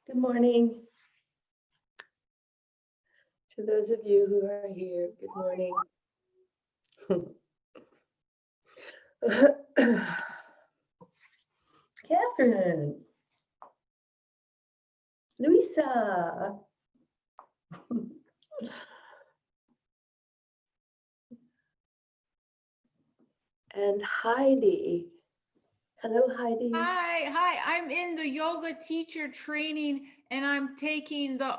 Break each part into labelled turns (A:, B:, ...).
A: Good morning to those of you who are here. Good morning. Catherine, Luisa, and Heidi. Hello, Heidi.
B: Hi. I'm in the yoga teacher training, and I'm taking the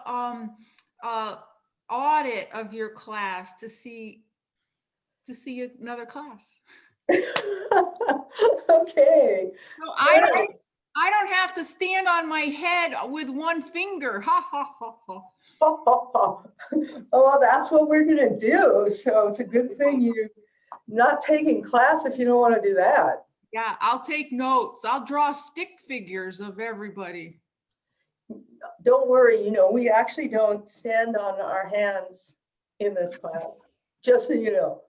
B: audit of your class to see another class.
A: Okay.
B: So I don't have to stand on my head with one finger. Ha ha ha ha.
A: Oh, well, that's what we're gonna do. So it's a good thing you're not taking class if you don't want to do that.
B: Yeah, I'll take notes. I'll draw stick figures of everybody.
A: Don't worry, we actually don't stand on our hands in this class, just so you know.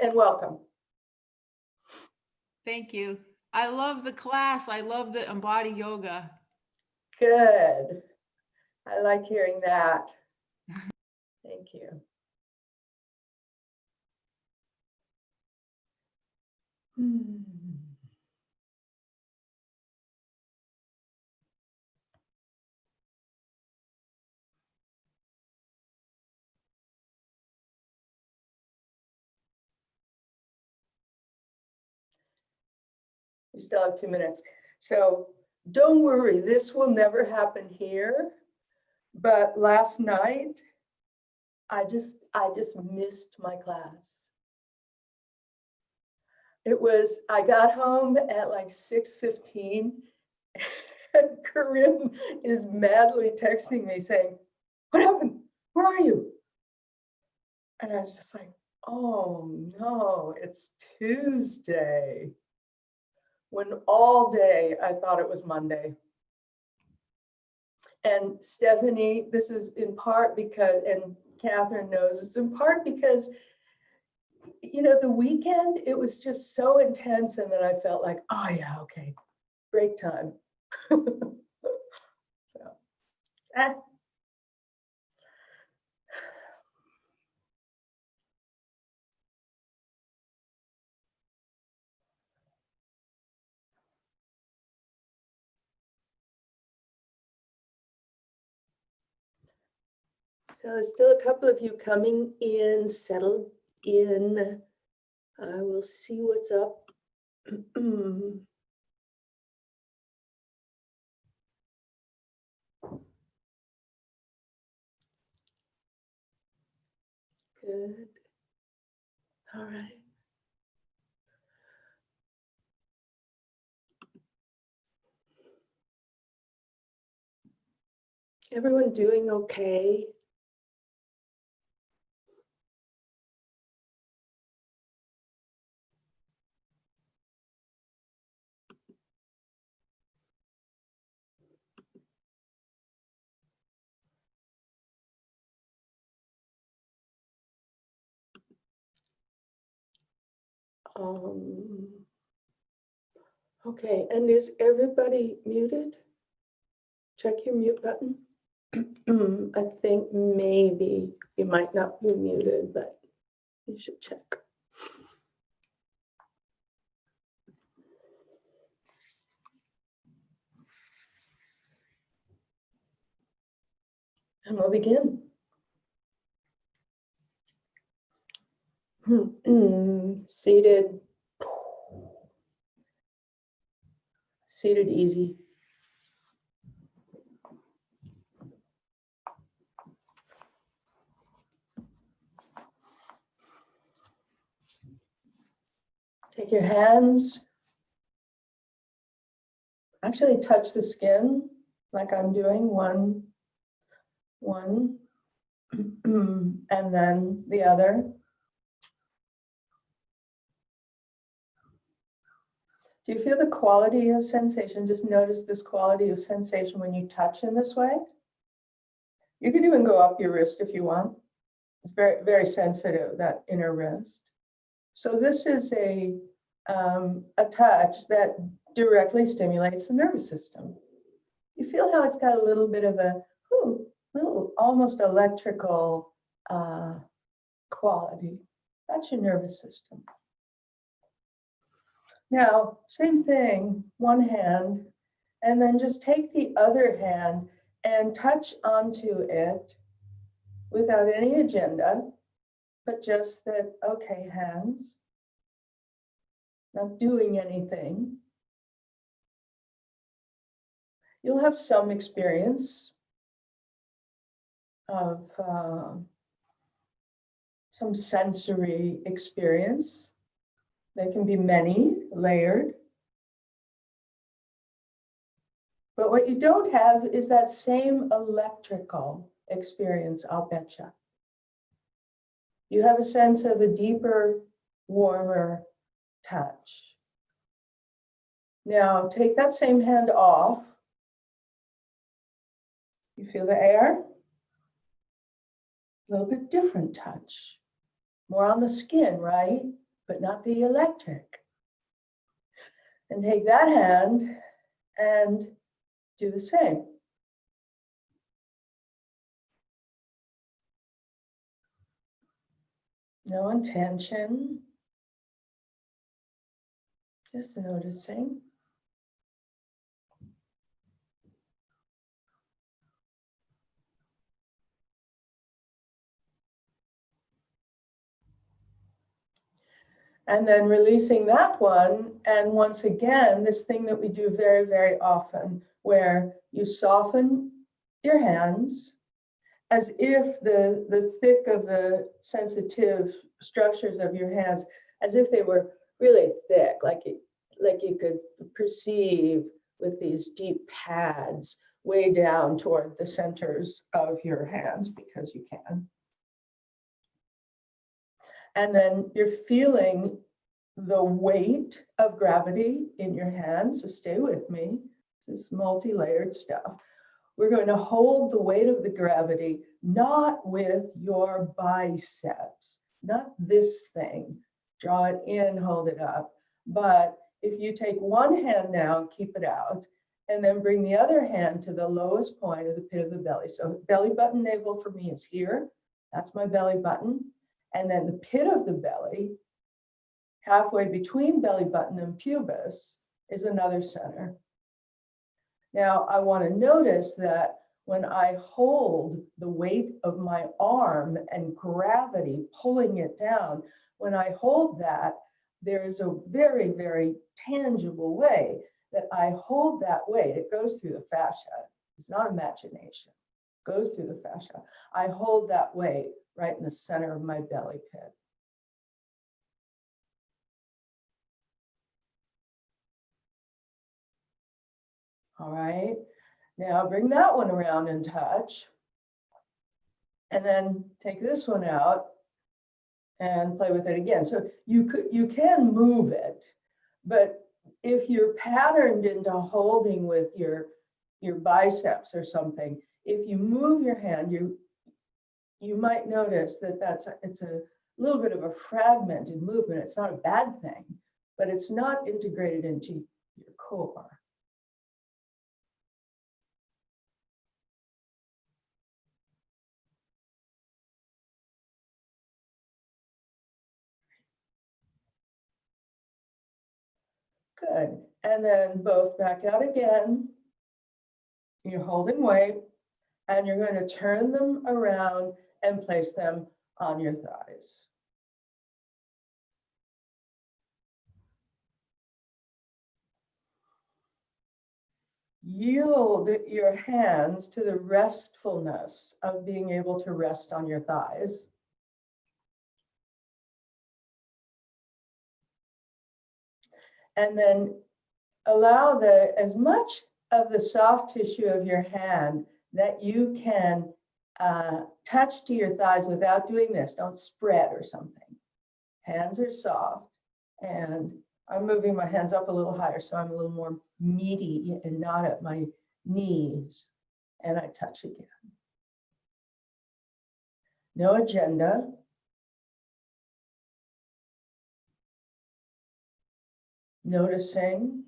A: And welcome.
B: Thank you. I love the class. I love the embody yoga.
A: Good. I like hearing that. Thank you. We still have 2 minutes. So don't worry, this will never happen here. But last night, I just missed my class. I got home at like 6:15 and Corinne is madly texting me saying, "What happened? Where are you?" And I was just like, oh no, it's Tuesday. When all day I thought it was Monday. And Stephanie, this is in part because, and Catherine knows, it's in part because, the weekend, it was just so intense. And then I felt like, oh yeah, okay, break time. So, So still a couple of you coming in, settled in. I will see what's up. Good. All right. Everyone doing okay? Okay, and is everybody muted? Check your mute button. I think maybe you might not be muted, but you should check. And we'll begin. Seated. Seated easy. Take your hands. Actually touch the skin like I'm doing. One, and then the other. Do you feel the quality of sensation? Just notice this quality of sensation when you touch in this way. You can even go up your wrist if you want. It's very, very sensitive, that inner wrist. So this is a touch that directly stimulates the nervous system. feel how it's got a little bit of a little almost electrical quality. That's your nervous system. Now, same thing, one hand, and then just take the other hand and touch onto it without any agenda, but just that, okay, hands, not doing anything. You'll have some experience of some sensory experience. There can be many, layered. But what you don't have is that same electrical experience, I'll betcha. You have a sense of a deeper, warmer touch. Now take that same hand off. You feel the air? A little bit different touch. More on the skin, right? But not the electric. And take that hand and do the same. No intention. Just noticing. And then releasing that one. And once again, this thing that we do very, very often, where you soften your hands as if the thick of the sensitive structures of your hands, as if they were really thick, like you could perceive with these deep pads way down toward the centers of your hands, because you can. And then you're feeling the weight of gravity in your hands. So stay with me. This is multi-layered stuff. We're going to hold the weight of the gravity, not with your biceps, not this thing. Draw it in, hold it up. But if you take one hand now, keep it out, and then bring the other hand to the lowest point of the pit of the belly. So belly button navel for me is here. That's my belly button. And then the pit of the belly, halfway between belly button and pubis, is another center. Now, I want to notice that when I hold the weight of my arm and gravity pulling it down, when I hold that, there is a very, very tangible way that I hold that weight. It goes through the fascia. It's not imagination. It goes through the fascia. I hold that weight right in the center of my belly pit. All right. Now bring that one around and touch. And then take this one out and play with it again. So you can move it, but if you're patterned into holding with your biceps or something, if you move your hand, you might notice that it's a little bit of a fragmented movement. It's not a bad thing, but it's not integrated into your core. Good. And then both back out again. You're holding weight, and you're going to turn them around and place them on your thighs. Yield your hands to the restfulness of being able to rest on your thighs. And then allow as much of the soft tissue of your hand that you can touch to your thighs without doing this. Don't spread or something. Hands are soft, and I'm moving my hands up a little higher so I'm a little more meaty and not at my knees. And I touch again. No agenda. Noticing.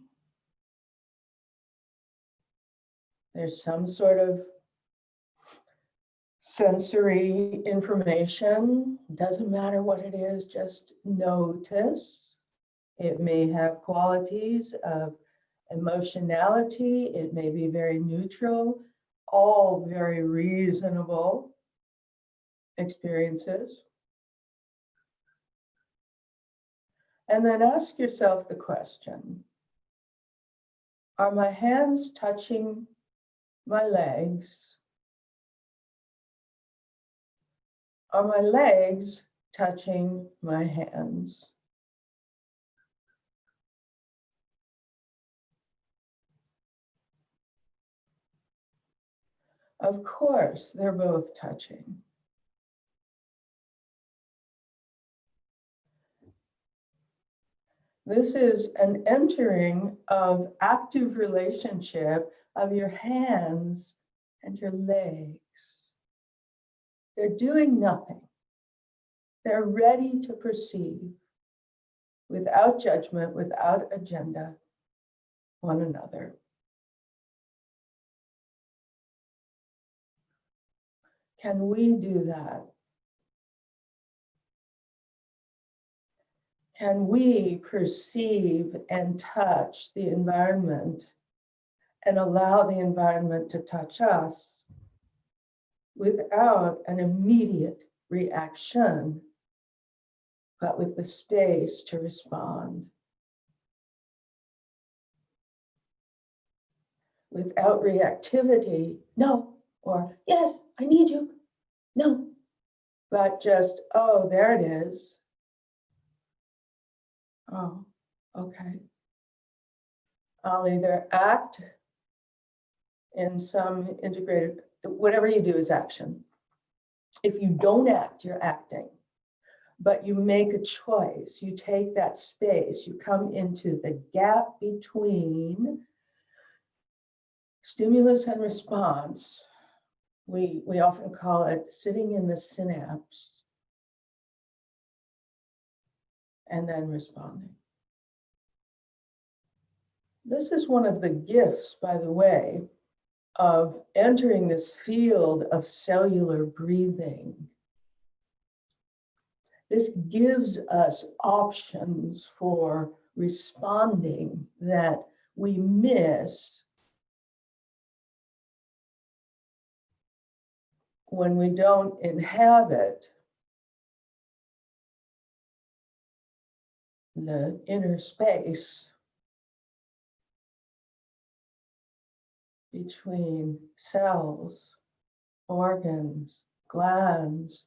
A: There's some sort of sensory information. Doesn't matter what it is, just notice. It may have qualities of emotionality. It may be very neutral, all very reasonable experiences. And then ask yourself the question, are my hands touching my legs? Are my legs touching my hands? Of course, they're both touching. This is an entering of active relationship of your hands and your legs. They're doing nothing. They're ready to perceive without judgment, without agenda, one another. Can we do that? Can we perceive and touch the environment and allow the environment to touch us without an immediate reaction, but with the space to respond? Without reactivity, no, or yes, I need you, no, but just, oh, there it is. Oh, okay. I'll either act in some integrated, whatever you do is action. If you don't act, you're acting. But you make a choice. You take that space. You come into the gap between stimulus and response. We often call it sitting in the synapse and then responding. This is one of the gifts, by the way, of entering this field of cellular breathing. This gives us options for responding that we miss when we don't inhabit the inner space between cells, organs, glands,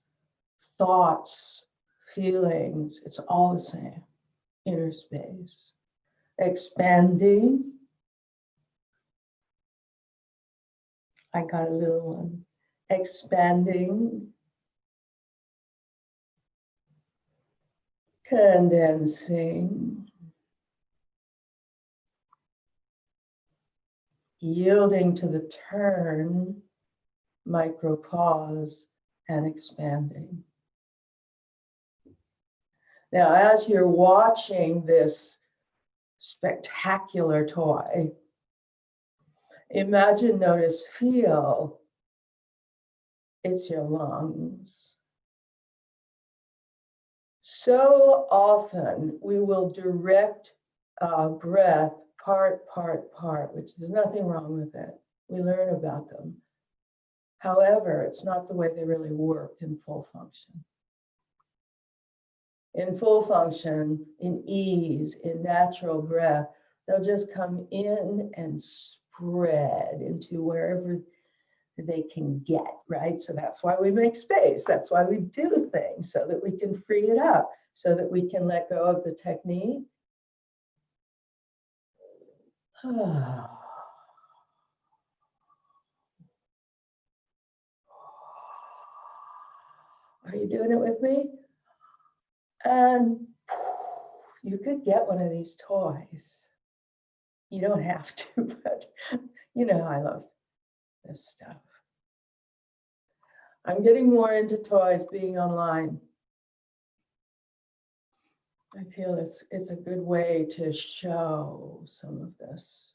A: thoughts, feelings. It's all the same, inner space. Expanding. I got a little one. Expanding. Condensing. Yielding to the turn, micro pause, and expanding. Now, as you're watching this spectacular toy, imagine, notice, feel it's your lungs. So often we will direct breath part, which there's nothing wrong with it. We learn about them. However, it's not the way they really work in full function. In full function, in ease, in natural breath, they'll just come in and spread into wherever they can get, right? So that's why we make space. That's why we do things, so that we can free it up, so that we can let go of the technique. Are you doing it with me? And you could get one of these toys. You don't have to, but you know, I love this stuff. I'm getting more into toys, being online. I feel it's a good way to show some of this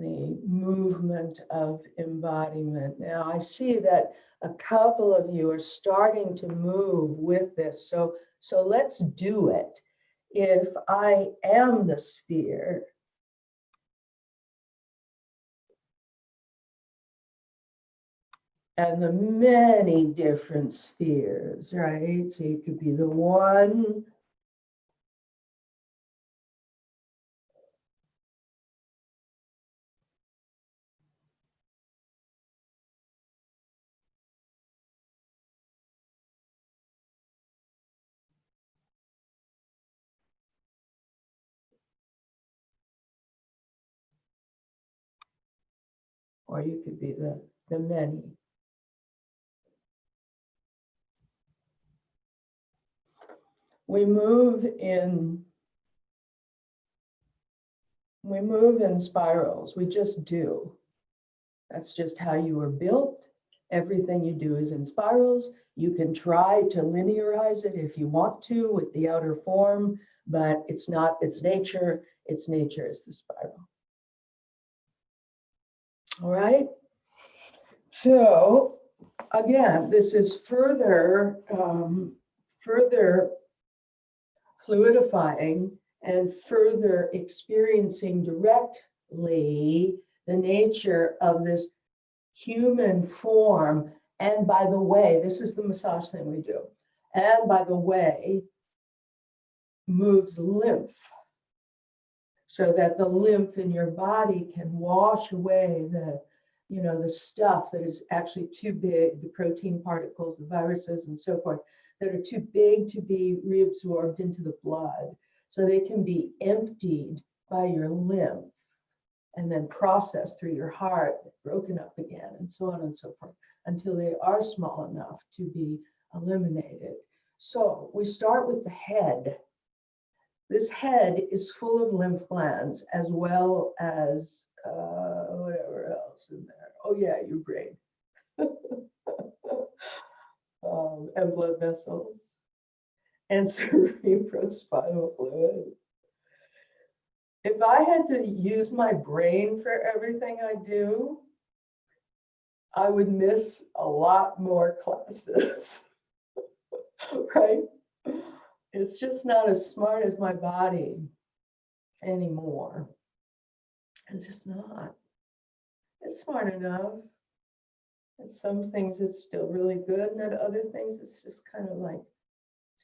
A: the movement of embodiment. Now I see that a couple of you are starting to move with this. So let's do it. If I am the sphere, and the many different spheres, right? So you could be the one, or you could be the many. We move in spirals. We just do. That's just how you were built. Everything you do is in spirals. You can try to linearize it if you want to with the outer form, but it's not its nature. Its nature is the spiral. All right. So again, this is further fluidifying and further experiencing directly the nature of this human form. And by the way, this is the massage thing we do. And by the way, moves lymph so that the lymph in your body can wash away the stuff that is actually too big, the protein particles, the viruses and so forth, that are too big to be reabsorbed into the blood. So they can be emptied by your lymph and then processed through your heart, broken up again, and so on and so forth, until they are small enough to be eliminated. So we start with the head. This head is full of lymph glands as well as whatever else in there. Oh yeah, your brain. And blood vessels and cerebrospinal fluid. If I had to use my brain for everything I do, I would miss a lot more classes, right? It's just not as smart as my body anymore. It's just not. It's smart enough. And some things it's still really good, and at other things it's just kind of like,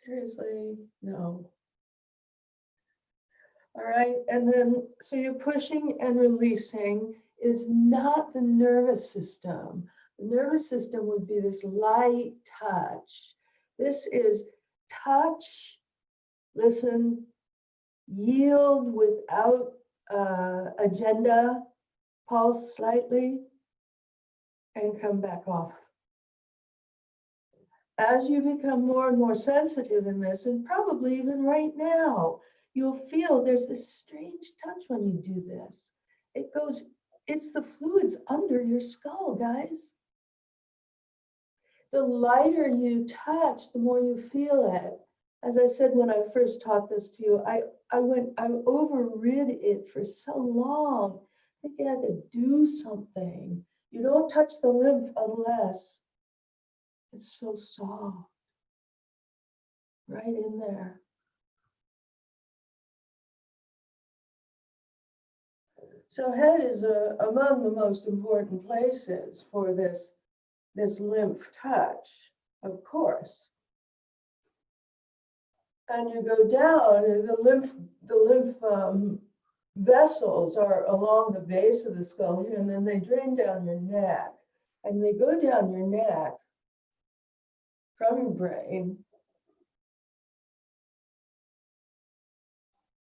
A: seriously, no. All right, and then, so you're pushing and releasing is not the nervous system. The nervous system would be this light touch. This is touch, listen, yield without agenda, pulse slightly, and come back off. As you become more and more sensitive in this, and probably even right now, you'll feel there's this strange touch when you do this. It goes, it's the fluids under your skull, guys. The lighter you touch, the more you feel it. As I said when I first taught this to you, I overrid it for so long. I think I had to do something. You don't touch the lymph unless it's so soft, right in there. So head is among the most important places for this lymph touch, of course. And you go down, and the lymph vessels are along the base of the skull here, and then they drain down your neck. And they go down your neck from your brain.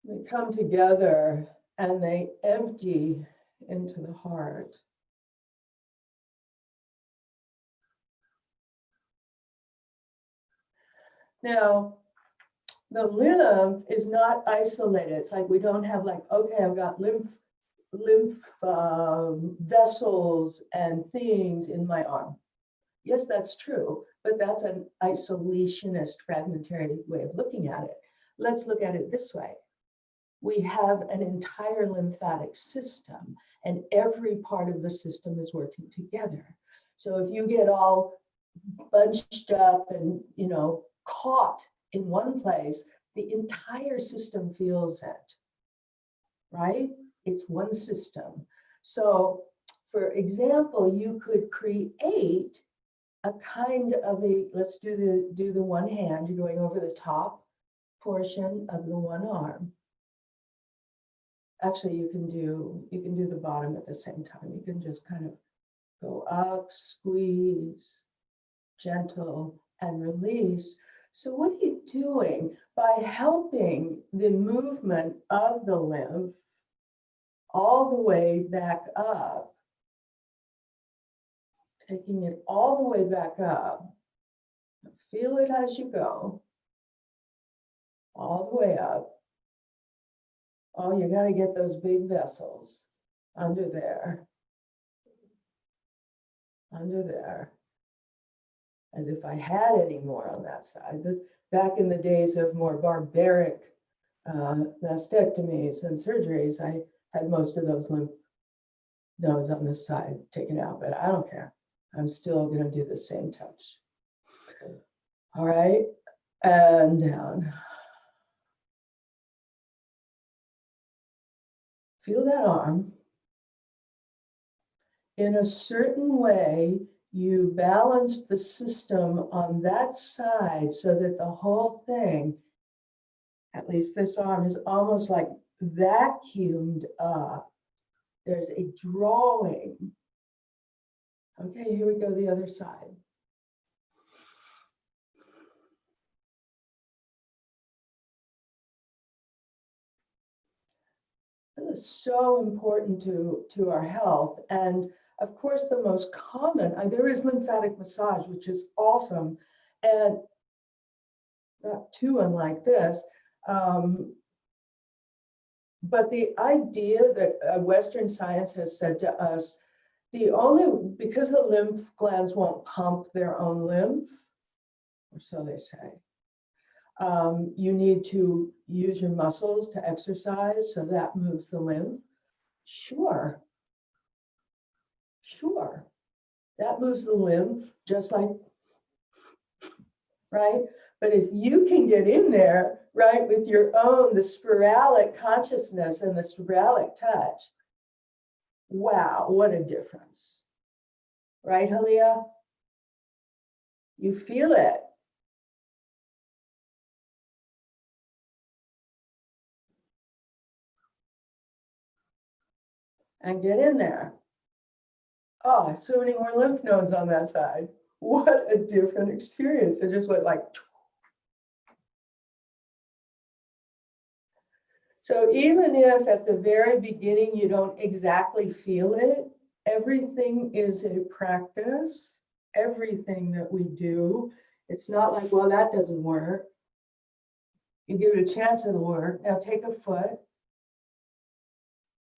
A: They come together and they empty into the heart. Now, the lymph is not isolated. It's like we don't have like, okay, I've got lymph vessels and things in my arm. Yes, that's true, but that's an isolationist, fragmentary way of looking at it. Let's look at it this way. we have an entire lymphatic system, and every part of the system is working together. So if you get all bunched up and, caught in one place, the entire system feels it, right? It's one system. So for example, you could create a kind of let's do the one hand, you're going over the top portion of the one arm. Actually, you can do the bottom at the same time. You can just kind of go up, squeeze, gentle, and release. So what are you doing? By helping the movement of the lymph all the way back up, taking it all the way back up, feel it as you go, all the way up. Oh, you got to get those big vessels under there, as if I had any more on that side. But back in the days of more barbaric mastectomies and surgeries, I had most of those lymph nodes on this side taken out, but I don't care. I'm still going to do the same touch. All right, and down. Feel that arm. In a certain way, you balance the system on that side so that the whole thing, at least this arm, is almost like vacuumed up. There's a drawing. Okay, here we go, the other side. This is so important to our health. And of course, the most common, there is lymphatic massage, which is awesome, and not too unlike this. But the idea that Western science has said to us, because the lymph glands won't pump their own lymph, or so they say, you need to use your muscles to exercise, so that moves the lymph. Sure. That moves the lymph, just like, right? But if you can get in there, right, with your own, the spiralic consciousness and the spiralic touch, wow, what a difference. Right, Halia? You feel it. And get in there. Oh, so many more lymph nodes on that side. What a different experience. It just went like. So even if at the very beginning you don't exactly feel it, everything is a practice. Everything that we do, it's not like, well, that doesn't work. You give it a chance, it'll work. Now take a foot.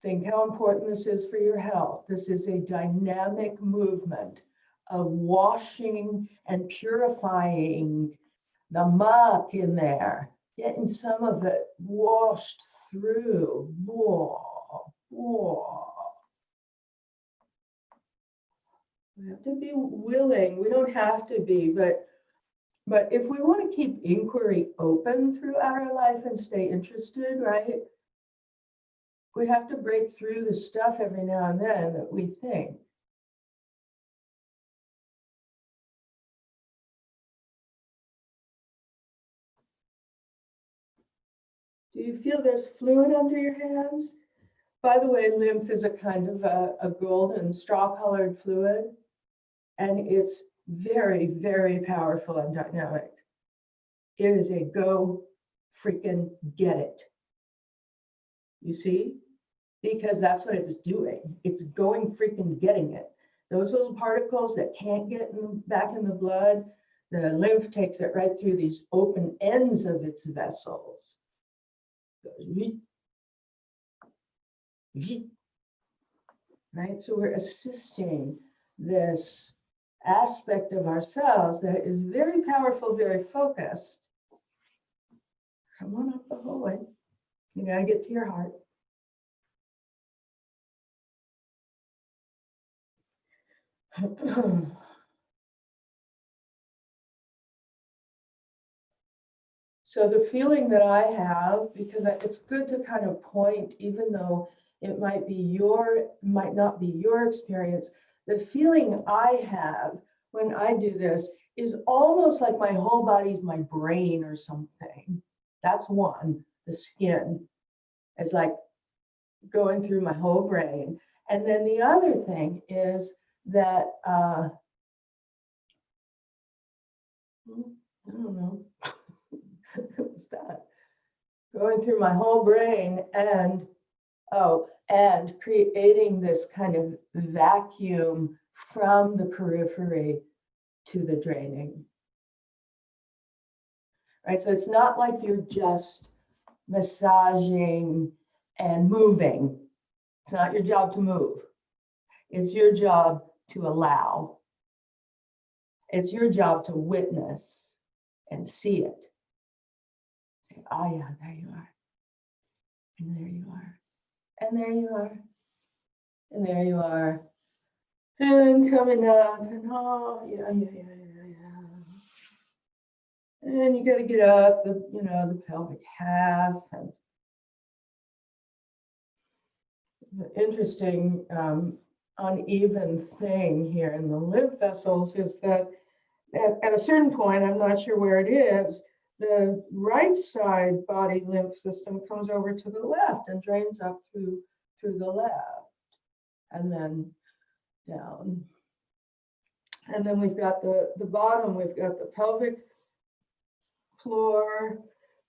A: Think how important this is for your health. This is a dynamic movement of washing and purifying the muck in there, getting some of it washed through. We have to be willing. We don't have to be, but if we want to keep inquiry open throughout our life and stay interested, right? We have to break through the stuff every now and then that we think. Do you feel there's fluid under your hands? By the way, lymph is a kind of a golden straw-colored fluid, and it's very, very powerful and dynamic. It is a go freaking get it. You see? Because that's what it's doing. It's going freaking getting it. Those little particles that can't get back in the blood, the lymph takes it right through these open ends of its vessels. Right? So we're assisting this aspect of ourselves that is very powerful, very focused. Come on up the hallway. You gotta get to your heart. So the feeling that I have, because it's good to kind of point, even though it might not be your experience, the feeling I have when I do this is almost like my whole body's my brain or something. That's one, the skin is like going through my whole brain. And then the other thing is that, I don't know, what's that? Going through my whole brain and creating this kind of vacuum from the periphery to the draining. Right, so it's not like you're just massaging and moving. It's not your job to move. It's your job to allow. It's your job to witness and see it. Say, oh yeah, there you are. And there you are. And there you are. And there you are. And coming up, and oh, yeah. And you got to get up, the pelvic half. And the interesting uneven thing here in the lymph vessels is that at a certain point, I'm not sure where it is, the right side body lymph system comes over to the left and drains up through the left and then down. And then we've got the bottom, we've got the pelvic floor,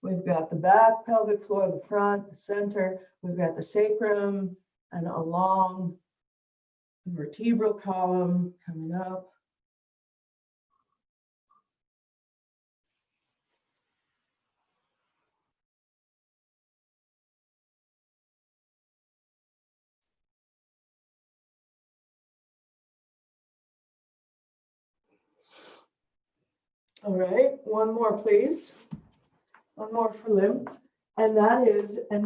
A: we've got the back pelvic floor, the front, the center, we've got the sacrum and along the vertebral column coming up. All right, one more, please. One more for lymph. And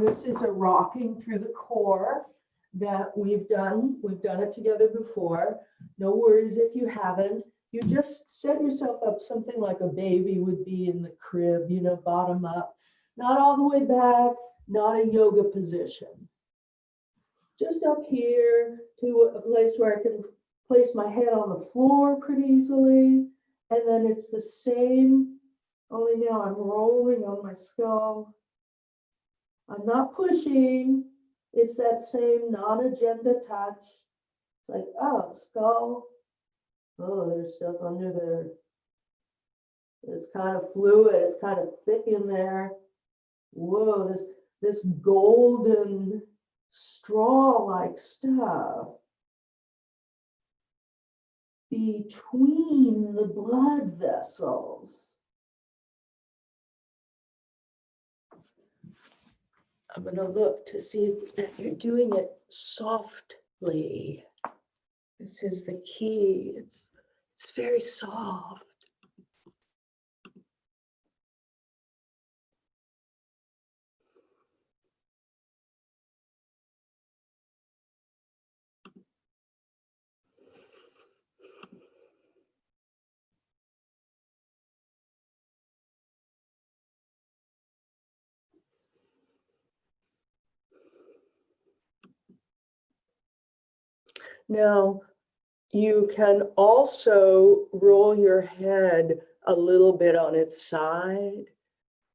A: this is a rocking through the core that we've done. We've done it together before. No worries if you haven't. You just set yourself up something like a baby would be in the crib, bottom up. Not all the way back, not a yoga position. Just up here to a place where I can place my head on the floor pretty easily. And then it's the same, only now I'm rolling on my skull. I'm not pushing. It's that same non-agenda touch. It's like, oh, skull. Oh, there's stuff under there. It's kind of fluid. It's kind of thick in there. Whoa, this golden straw-like stuff between the blood vessels. I'm going to look to see if you're doing it softly. This is the key. It's very soft. Now, you can also roll your head a little bit on its side.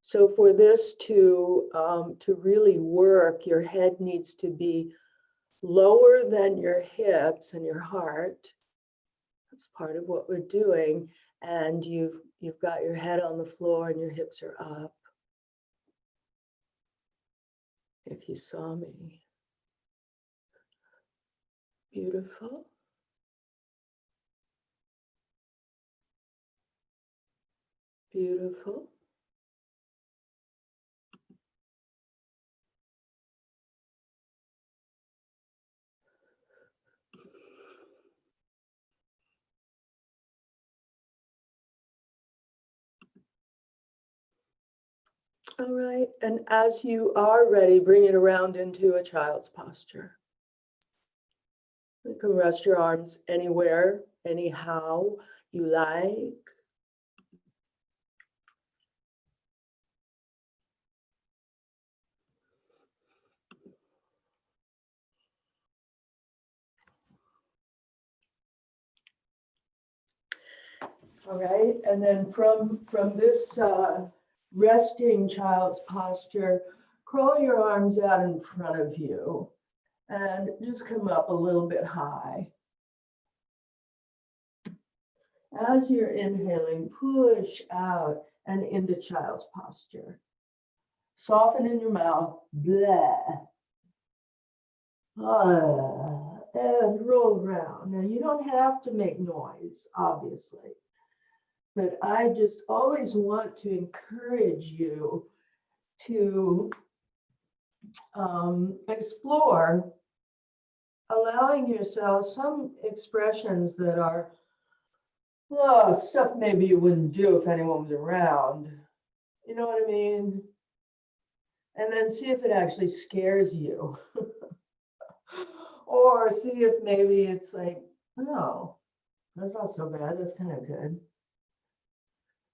A: So for this to really work, your head needs to be lower than your hips and your heart. That's part of what we're doing. And you've got your head on the floor and your hips are up. If you saw me. Beautiful. Beautiful. All right, and as you are ready, bring it around into a child's posture. You can rest your arms anywhere, anyhow you like. All right, and then from this resting child's posture, crawl your arms out in front of you and just come up a little bit high. As you're inhaling, push out and into child's posture. Soften in your mouth, bleh. And roll around. Now you don't have to make noise, obviously. But I just always want to encourage you to explore allowing yourself some expressions that are stuff maybe you wouldn't do if anyone was around. You know what I mean? And then see if it actually scares you. Or see if maybe it's like, oh, that's not so bad. That's kind of good.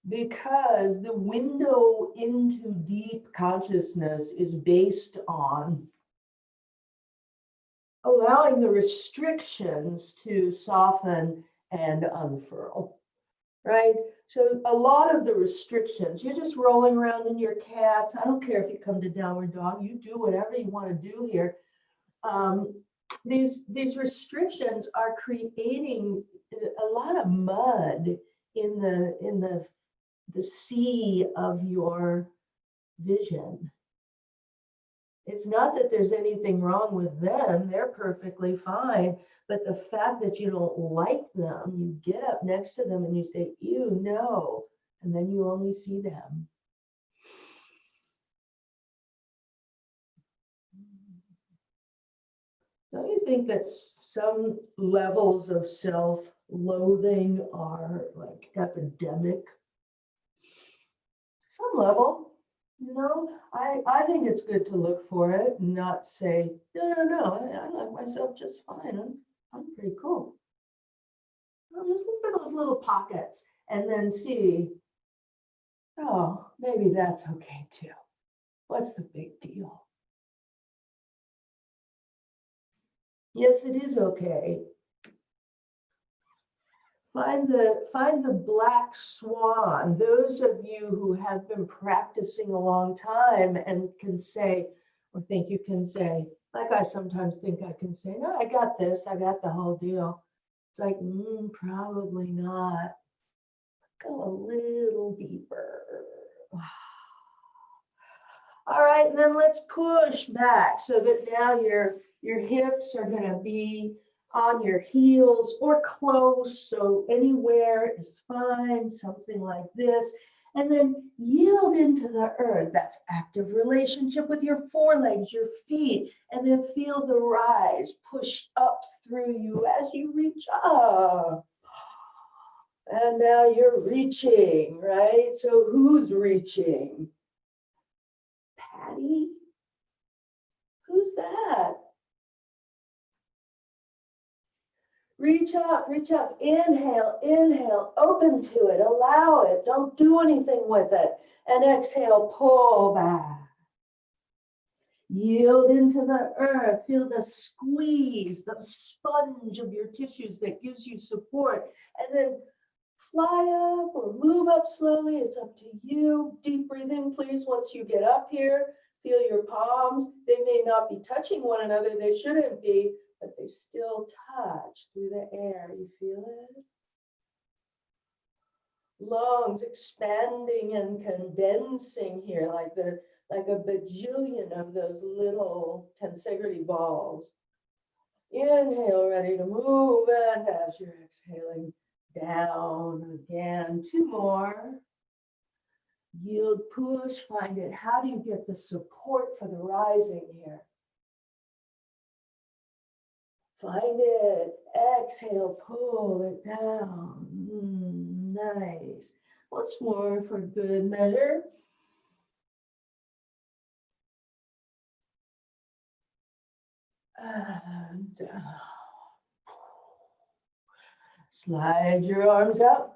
A: Because the window into deep consciousness is based on allowing the restrictions to soften and unfurl, right? So a lot of the restrictions, you're just rolling around in your cats. I don't care if you come to downward dog, you do whatever you want to do here. These restrictions are creating a lot of mud in the sea of your vision. It's not that there's anything wrong with them, they're perfectly fine, but the fact that you don't like them, you get up next to them and you say, ew, no, and then you only see them. Don't you think that some levels of self-loathing are like epidemic? Some level, you know, I think it's good to look for it and not say, no, I like myself just fine. I'm pretty cool. I'll just look for those little pockets and then see, oh, maybe that's okay too. What's the big deal? Yes, it is okay. Find the black swan. Those of you who have been practicing a long time and can say, or think you can say, like I sometimes think I can say, no, I got this, I got the whole deal. It's like, probably not. Go a little deeper. All right, and then let's push back so that now your hips are going to be on your heels or close, so anywhere is fine, something like this. And then yield into the earth. That's active relationship with your forelegs, your feet, and then feel the rise push up through you as you reach up. And now you're reaching, right? So who's reaching? Patty? Who's that? Reach up, inhale, open to it, allow it, don't do anything with it. And exhale, pull back. Yield into the earth, feel the squeeze, the sponge of your tissues that gives you support. And then fly up or move up slowly, it's up to you. Deep breathing, please, once you get up here. Feel your palms, they may not be touching one another, they shouldn't be, but they still touch through the air. You feel it? Lungs expanding and condensing here like a bajillion of those little tensegrity balls. Inhale, ready to move, and as you're exhaling, down again. 2 more. Yield, push, find it. How do you get the support for the rising here? Find it. Exhale, pull it down. Nice. Once more for good measure. And down. Slide your arms out.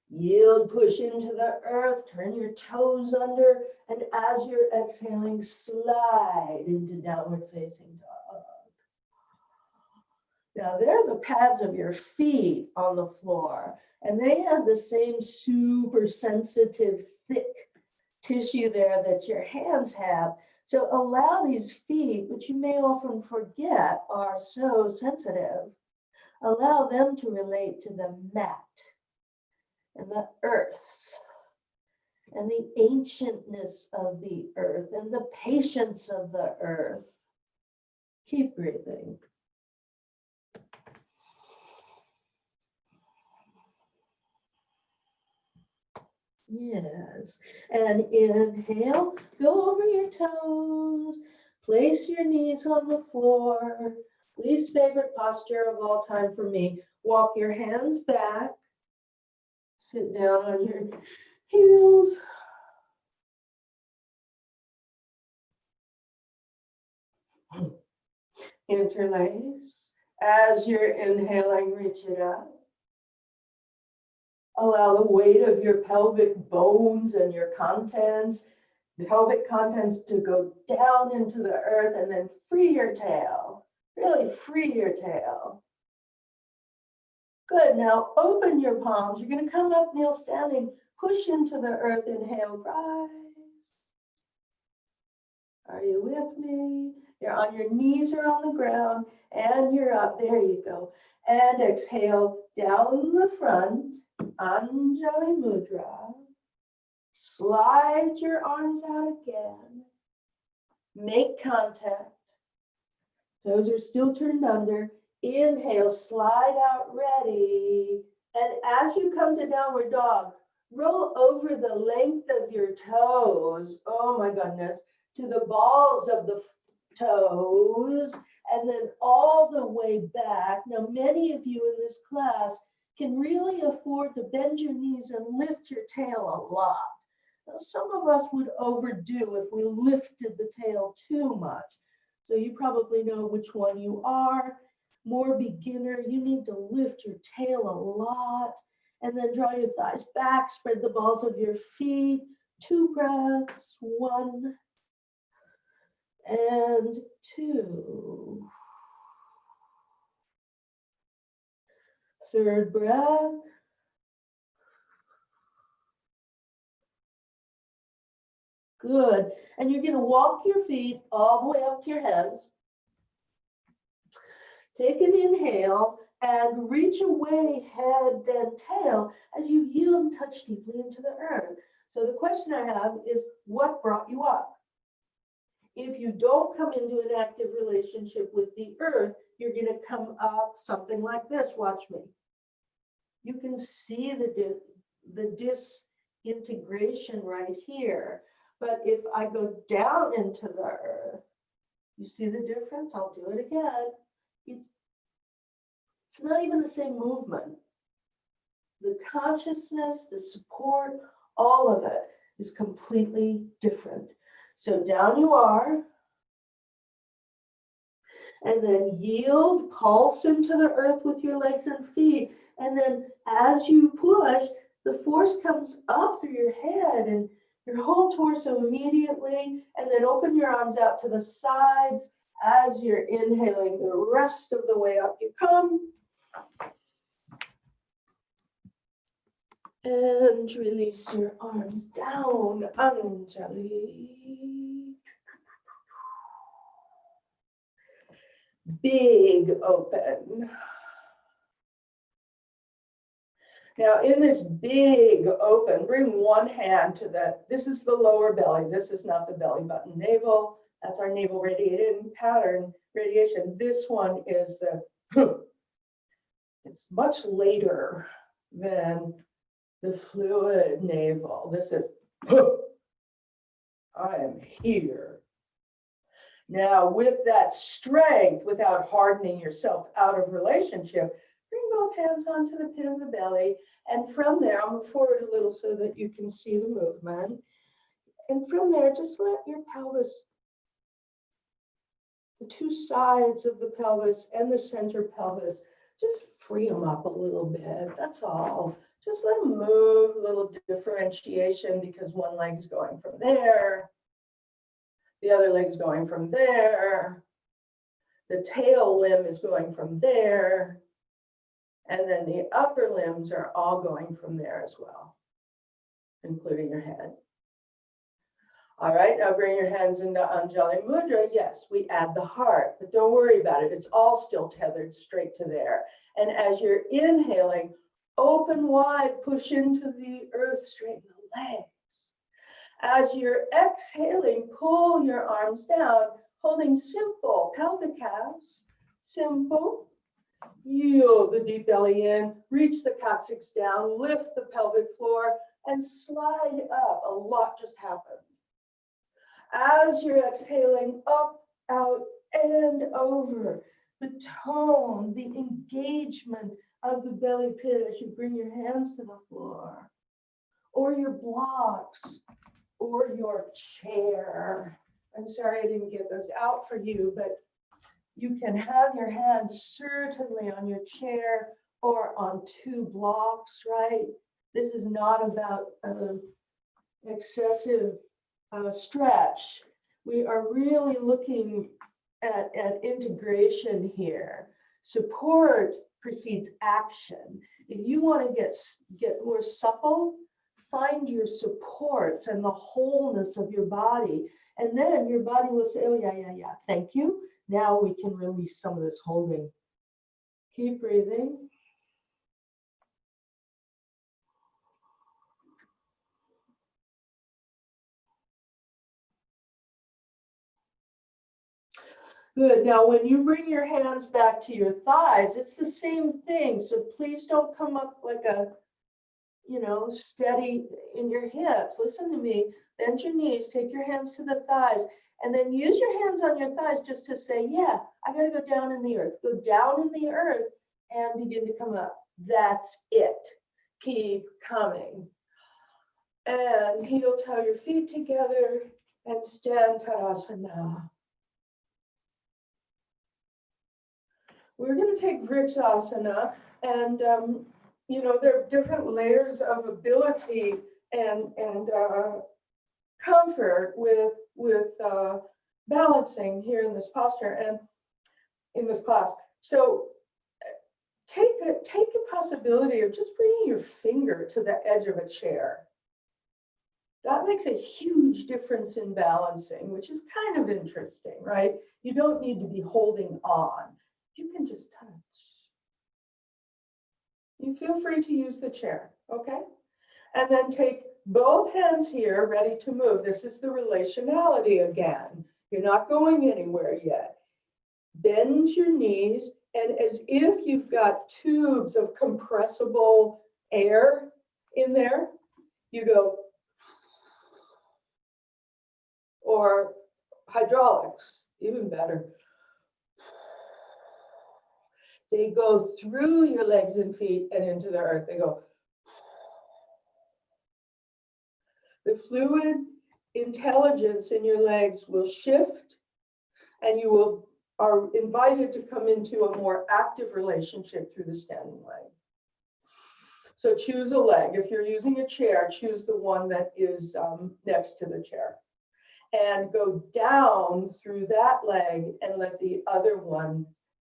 A: Yield, push into the earth, turn your toes under, and as you're exhaling, slide into downward facing dog. Now, they're the pads of your feet on the floor, and they have the same super sensitive, thick tissue there that your hands have. So allow these feet, which you may often forget are so sensitive, allow them to relate to the mat and the earth and the ancientness of the earth and the patience of the earth. Keep breathing. Yes, and inhale, go over your toes, place your knees on the floor. Least favorite posture of all time for me. Walk your hands back, sit down on your heels. Interlace. As you're inhaling, reach it up. Allow the weight of your pelvic bones and your contents, the pelvic contents, to go down into the earth, and then free your tail. Really free your tail. Good. Now open your palms. You're going to come up, kneel standing, push into the earth, inhale, rise. Are you with me? You're on your knees or on the ground, and you're up. There you go. And exhale down the front, anjali mudra. Slide your arms out again. Make contact. Toes are still turned under. Inhale, slide out, ready. And as you come to downward dog, roll over the length of your toes, oh my goodness, to the balls of the toes, and then all the way back. Now, many of you in this class can really afford to bend your knees and lift your tail a lot. Now, some of us would overdo if we lifted the tail too much. So you probably know which one you are. More beginner, you need to lift your tail a lot, and then draw your thighs back, spread the balls of your feet. 2 breaths, 1 and 2. Third breath. Good. And you're going to walk your feet all the way up to your hands. Take an inhale and reach away, head, then tail, as you yield and touch deeply into the earth. So the question I have is, what brought you up? If you don't come into an active relationship with the earth, you're going to come up something like this. Watch me. You can see the disintegration right here. But if I go down into the earth, you see the difference? I'll do it again. It's not even the same movement. The consciousness, the support, all of it is completely different. So down you are, and then yield, pulse into the earth with your legs and feet. And then as you push, the force comes up through your head and your whole torso immediately, and then open your arms out to the sides as you're inhaling the rest of the way up you come. And release your arms down, anjali. Big open. Now in this big open, bring one hand to this is the lower belly. This is not the belly button. Navel, that's our navel radiating pattern radiation. This one is it's much later than the fluid navel. This is, I am here. Now with that strength, without hardening yourself out of relationship, bring both hands onto the pit of the belly. And from there, I'll move forward a little so that you can see the movement. And from there, just let your pelvis the two sides of the pelvis and the center pelvis. Just free them up a little bit, that's all. Just let them move, a little differentiation because one leg's going from there, the other leg's going from there, the tail limb is going from there, and then the upper limbs are all going from there as well, including your head. All right, now bring your hands into Anjali Mudra. Yes, we add the heart, but don't worry about it. It's all still tethered straight to there. And as you're inhaling, open wide, push into the earth, straighten the legs. As you're exhaling, pull your arms down, holding simple pelvic calves. Simple. Yield the deep belly in, reach the coccyx down, lift the pelvic floor, and slide up. A lot just happened. As you're exhaling, up, out, and over. The tone, the engagement of the belly pit as you bring your hands to the floor, or your blocks, or your chair. I'm sorry I didn't get those out for you, but you can have your hands certainly on your chair or on two blocks, right? This is not about excessive stretch. We are really looking at integration here. Support precedes action. If you want to get more supple, find your supports and the wholeness of your body. And then your body will say, oh, yeah, thank you. Now we can release some of this holding. Keep breathing. Good. Now, when you bring your hands back to your thighs, it's the same thing. So please don't come up like a, steady in your hips. Listen to me. Bend your knees, take your hands to the thighs, and then use your hands on your thighs just to say, yeah, I got to go down in the earth. Go down in the earth and begin to come up. That's it. Keep coming. And heel toe your feet together and stand Tadasana. We're going to take Vrksasana, and there are different layers of ability and comfort with balancing here in this posture and in this class. So take a possibility of just bringing your finger to the edge of a chair. That makes a huge difference in balancing, which is kind of interesting, right? You don't need to be holding on. You can just touch. You feel free to use the chair, okay? And then take both hands here, ready to move. This is the relationality again. You're not going anywhere yet. Bend your knees, and as if you've got tubes of compressible air in there, you go, or hydraulics, even better. They go through your legs and feet and into the earth. They go. The fluid intelligence in your legs will shift, and you are invited to come into a more active relationship through the standing leg. So choose a leg. If you're using a chair, choose the one that is next to the chair. And go down through that leg and let the other one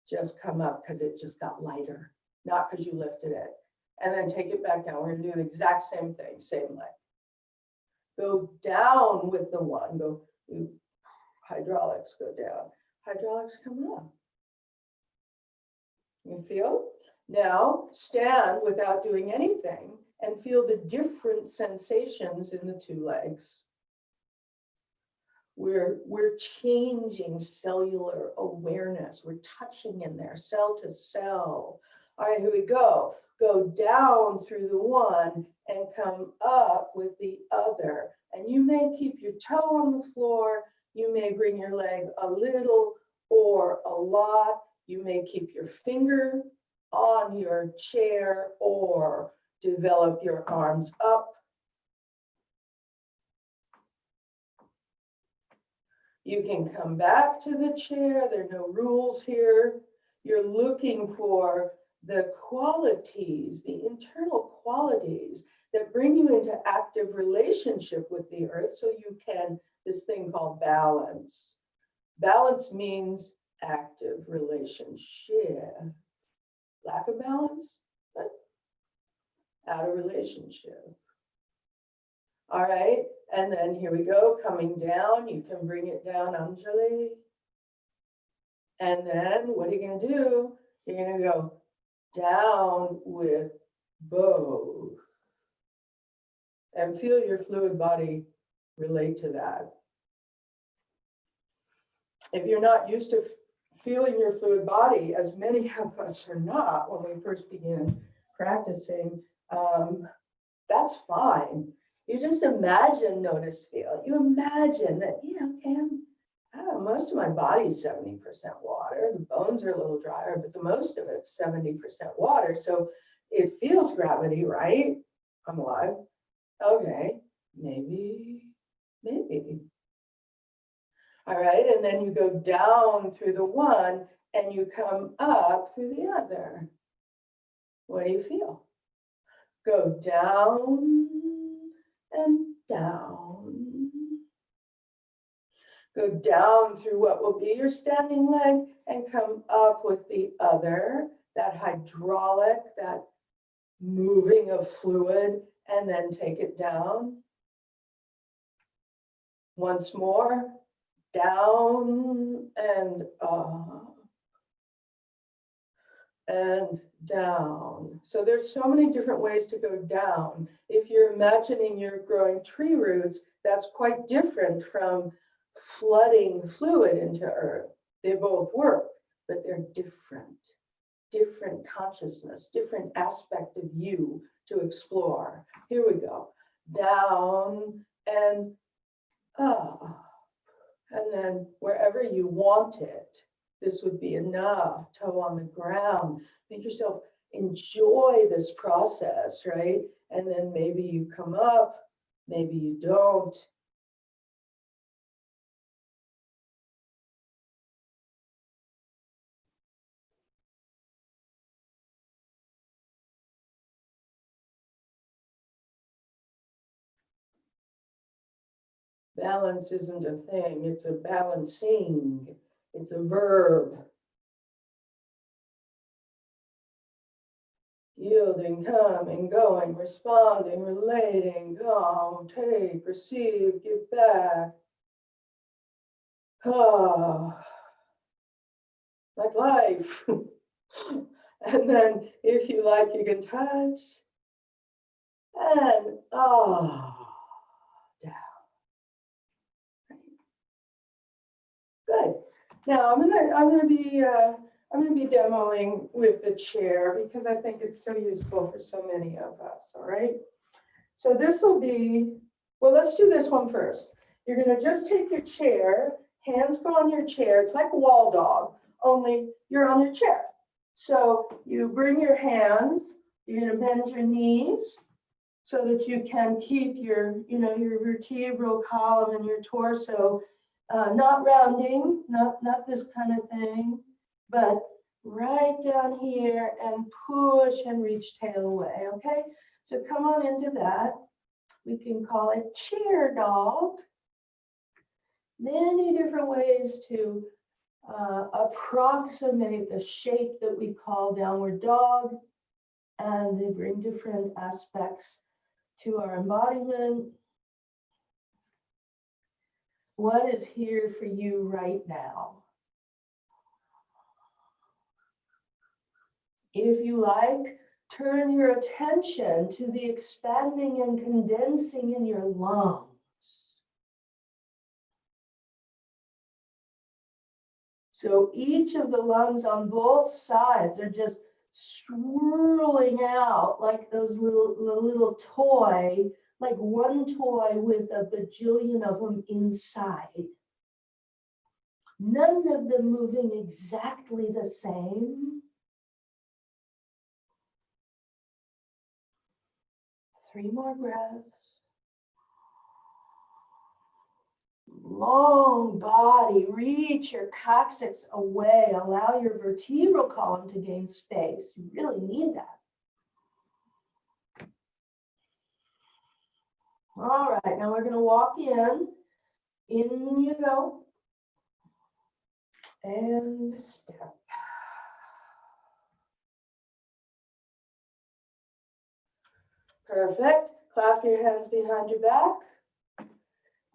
A: just come up because it just got lighter, not because you lifted it. And then take it back down. We're going to do the exact same thing, same leg. Go down with the one. Go hydraulics, go down. Hydraulics come up. You feel? Now stand without doing anything and feel the different sensations in the two legs. We're changing cellular awareness. We're touching in there, cell to cell. All right, here we go. Go down through the one and come up with the other. And you may keep your toe on the floor. You may bring your leg a little or a lot. You may keep your finger on your chair or develop your arms up. You can come back to the chair. There are no rules here. You're looking for the qualities, the internal qualities that bring you into active relationship with the earth so you can, this thing called balance. Balance means active relationship. Lack of balance, but out of relationship. All right, and then here we go, coming down. You can bring it down, Anjali. And then what are you going to do? You're going to go down with both. And feel your fluid body relate to that. If you're not used to feeling your fluid body, as many of us are not when we first begin practicing, that's fine. You just imagine, notice, feel. You imagine that, most of my body is 70% water. The bones are a little drier, but the most of it's 70% water. So it feels gravity, right? I'm alive. Okay, maybe. All right, and then you go down through the one and you come up through the other. What do you feel? Go down and down. Go down through what will be your standing leg and come up with the other, that hydraulic, that moving of fluid, and then take it down. Once more, down and up. And down. So there's so many different ways to go down. If you're imagining you're growing tree roots, that's quite different from flooding fluid into earth. They both work, but they're different. Different consciousness, different aspect of you to explore. Here we go. Down and up. And then wherever you want it, this would be enough, toe on the ground. Make yourself enjoy this process, right? And then maybe you come up, maybe you don't. Balance isn't a thing, it's a balancing. It's a verb. Yielding, coming, going, responding, relating, go, take, receive, give back. Like life. And then if you like, you can touch. And down. Good. Now I'm gonna be demoing with the chair because I think it's so useful for so many of us. All right. So this will be, well, let's do this one first. You're gonna just take your chair, hands go on your chair. It's like a wall dog, only you're on your chair. So you bring your hands. You're gonna bend your knees so that you can keep your, your vertebral column and your torso. Not rounding, not this kind of thing, but right down here and push and reach tail away, okay? So come on into that. We can call it chair dog. Many different ways to approximate the shape that we call downward dog, and they bring different aspects to our embodiment. What is here for you right now? If you like, turn your attention to the expanding and condensing in your lungs. So each of the lungs on both sides are just swirling out like those little toy, like one toy with a bajillion of them inside. None of them moving exactly the same. 3 more breaths. Long body, reach your coccyx away. Allow your vertebral column to gain space. You really need that. All right, now we're going to walk in. In you go. And step. Perfect. Clasp your hands behind your back.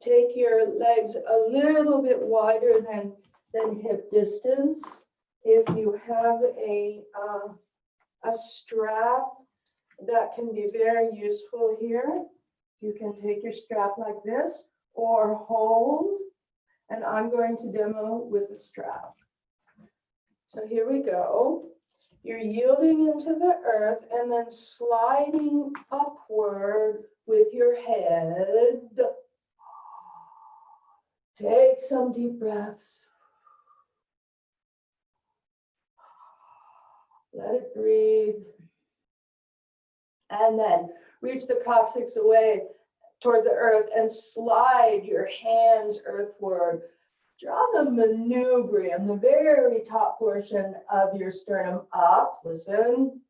A: Take your legs a little bit wider than hip distance. If you have a strap, that can be very useful here. You can take your strap like this or hold, and I'm going to demo with the strap. So here we go. You're yielding into the earth and then sliding upward with your head. Take some deep breaths. Let it breathe. And then reach the coccyx away toward the earth and slide your hands earthward. Draw the manubrium, the very top portion of your sternum up. Listen.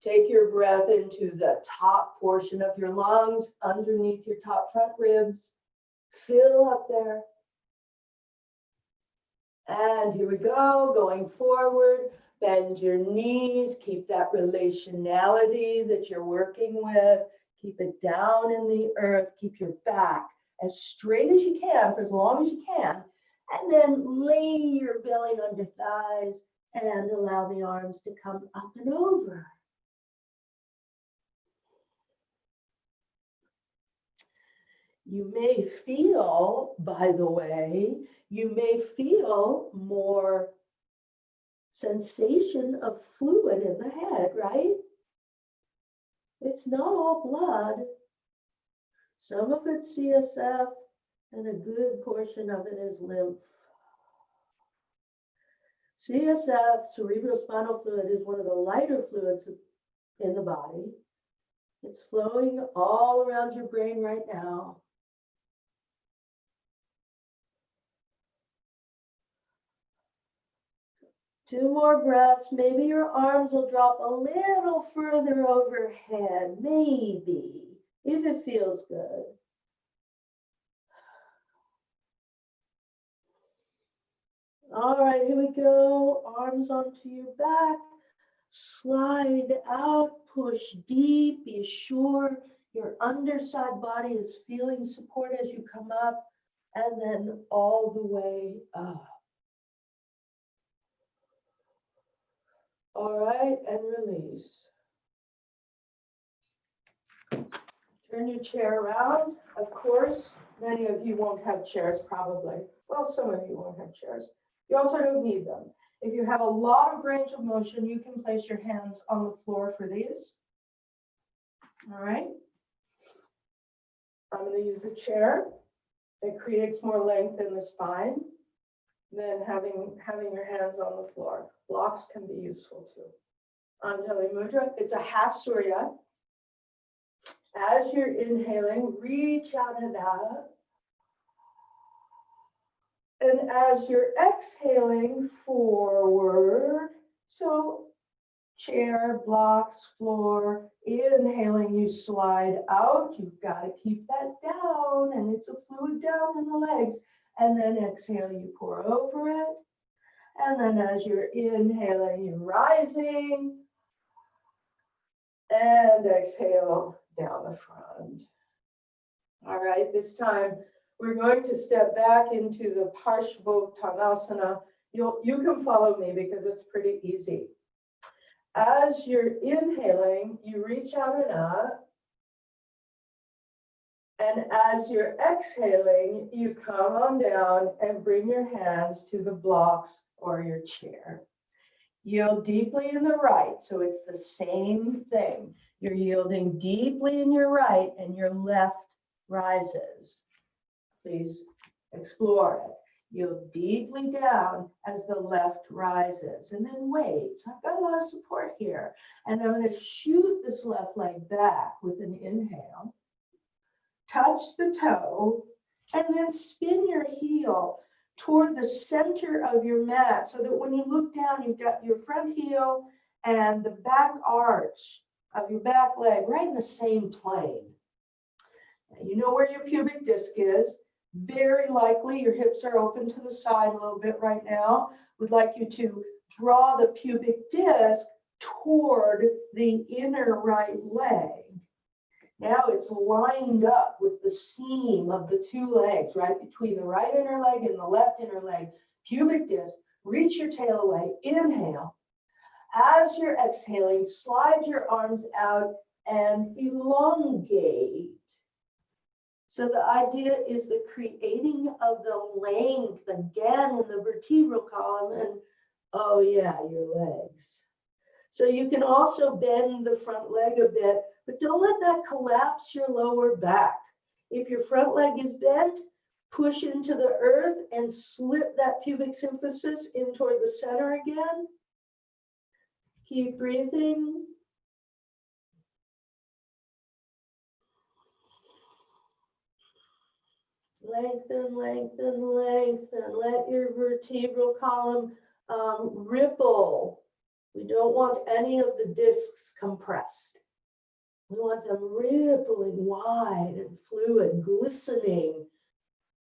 A: Take your breath into the top portion of your lungs, underneath your top front ribs. Fill up there. And here we go, going forward. Bend your knees. Keep that relationality that you're working with. Keep it down in the earth. Keep your back as straight as you can for as long as you can. And then lay your belly on your thighs and allow the arms to come up and over. You may feel, by the way, you may feel more sensation of fluid in the head, right? It's not all blood. Some of it's CSF, and a good portion of it is lymph. CSF, cerebrospinal fluid, is one of the lighter fluids in the body. It's flowing all around your brain right now. Two more breaths. Maybe your arms will drop a little further overhead. Maybe, if it feels good. All right, here we go. Arms onto your back. Slide out, push deep. Be sure your underside body is feeling support as you come up, and then all the way up. All right, and release. Turn your chair around. Of course, many of you won't have chairs probably. Well, some of you won't have chairs. You also don't need them. If you have a lot of range of motion, you can place your hands on the floor for these. All right. I'm going to use a chair. It creates more length in the spine than having your hands on the floor. Blocks can be useful too. Anjali mudra. It's a half surya. As you're inhaling, reach out and out. And as you're exhaling, forward. So chair, blocks, floor. Inhaling, you slide out. You've got to keep that down, and it's a fluid down in the legs. And then exhale, you pour over it. And then as you're inhaling, you're rising. And exhale down the front. All right, this time we're going to step back into the Parshvottanasana. You can follow me because it's pretty easy. As you're inhaling, you reach out and up. And as you're exhaling, you come on down and bring your hands to the blocks or your chair. Yield deeply in the right, so it's the same thing. You're yielding deeply in your right and your left rises. Please explore it. Yield deeply down as the left rises, and then wait. So I've got a lot of support here. And I'm going to shoot this left leg back with an inhale. Touch the toe And then spin your heel toward the center of your mat so that when you look down, you've got your front heel and the back arch of your back leg right in the same plane. Now, you know where your pubic disc is. Very likely your hips are open to the side a little bit right now. We'd like you to draw the pubic disc toward the inner right leg. Now it's lined up with the seam of the two legs, right between the right inner leg and the left inner leg. Pubic disc, reach your tail away, inhale. As you're exhaling, slide your arms out and elongate. So the idea is the creating of the length again in the vertebral column and, oh yeah, your legs. So you can also bend the front leg a bit, but don't let that collapse your lower back. If your front leg is bent, push into the earth and slip that pubic symphysis in toward the center again. Keep breathing. Lengthen, lengthen, lengthen. Let your vertebral column ripple. We don't want any of the discs compressed. We want them rippling wide and fluid, glistening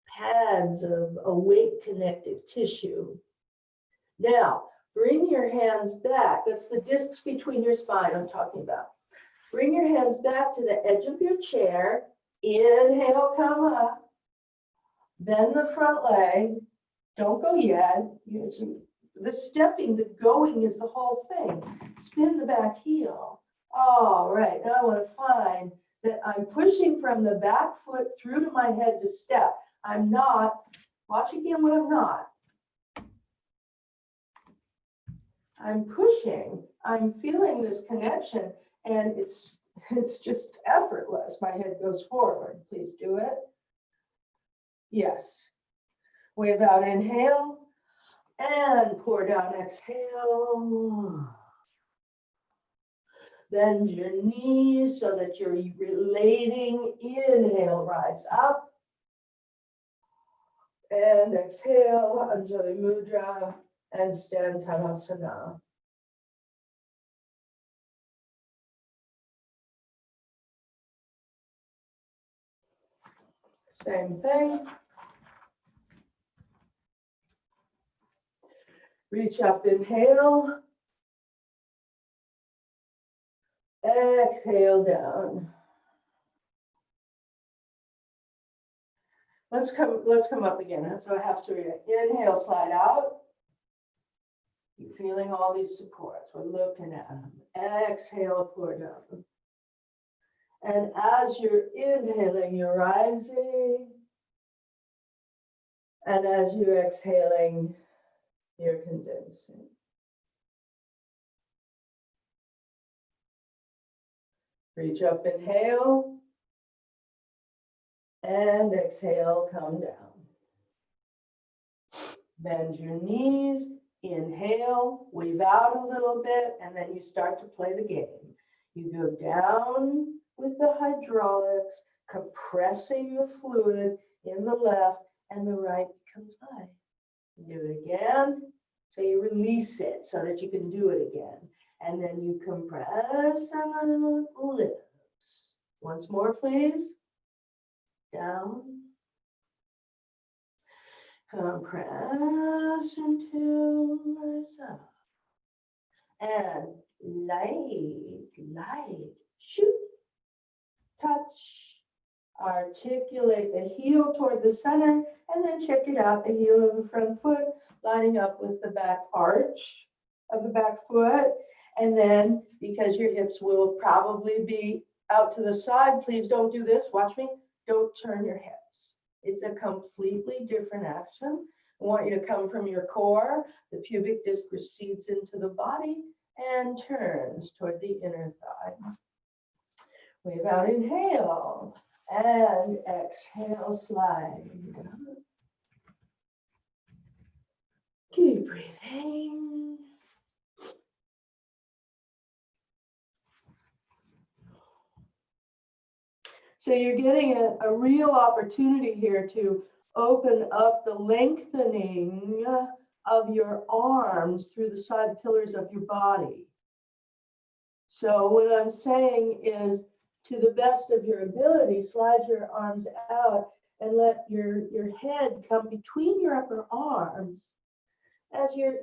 A: pads of awake connective tissue. Now, bring your hands back. That's the discs between your spine I'm talking about. Bring your hands back to the edge of your chair. Inhale, come up. Bend the front leg. Don't go yet. The stepping, the going is the whole thing. Spin the back heel. All right, now I want to find that I'm pushing from the back foot through to my head to step. I'm not, watch again what I'm not. I'm pushing, I'm feeling this connection, and it's just effortless. My head goes forward. Please do it. Yes. Wave out, inhale. And pour down, exhale. Bend your knees so that you're relating. Inhale, rise up. And exhale, anjali mudra, and stand tadasana. Same thing. Reach up, inhale. Exhale down. Let's come up again. So I have to inhale, slide out. You're feeling all these supports. We're looking at them. Exhale, pour down. And as you're inhaling, you're rising. And as you're exhaling, you're condensing. Reach up, inhale. And exhale, come down. Bend your knees, inhale, wave out a little bit, and then you start to play the game. You go down with the hydraulics, compressing the fluid in the left, and the right becomes high. Do it again. So you release it so that you can do it again. And then you compress and then it lifts. Once more, please. Down. Compress into rise up. And light, shoot, touch. Articulate the heel toward the center and then check it out, the heel of the front foot lining up with the back arch of the back foot. And then because your hips will probably be out to the side, please don't do this. Watch me. Don't turn your hips. It's a completely different action. I want you to come from your core. The pubic disc recedes into the body and turns toward the inner thigh. Wave out, inhale. And exhale, slide. Keep breathing. So you're getting a real opportunity here to open up the lengthening of your arms through the side pillars of your body. So what I'm saying is, to the best of your ability, slide your arms out and let your head come between your upper arms as your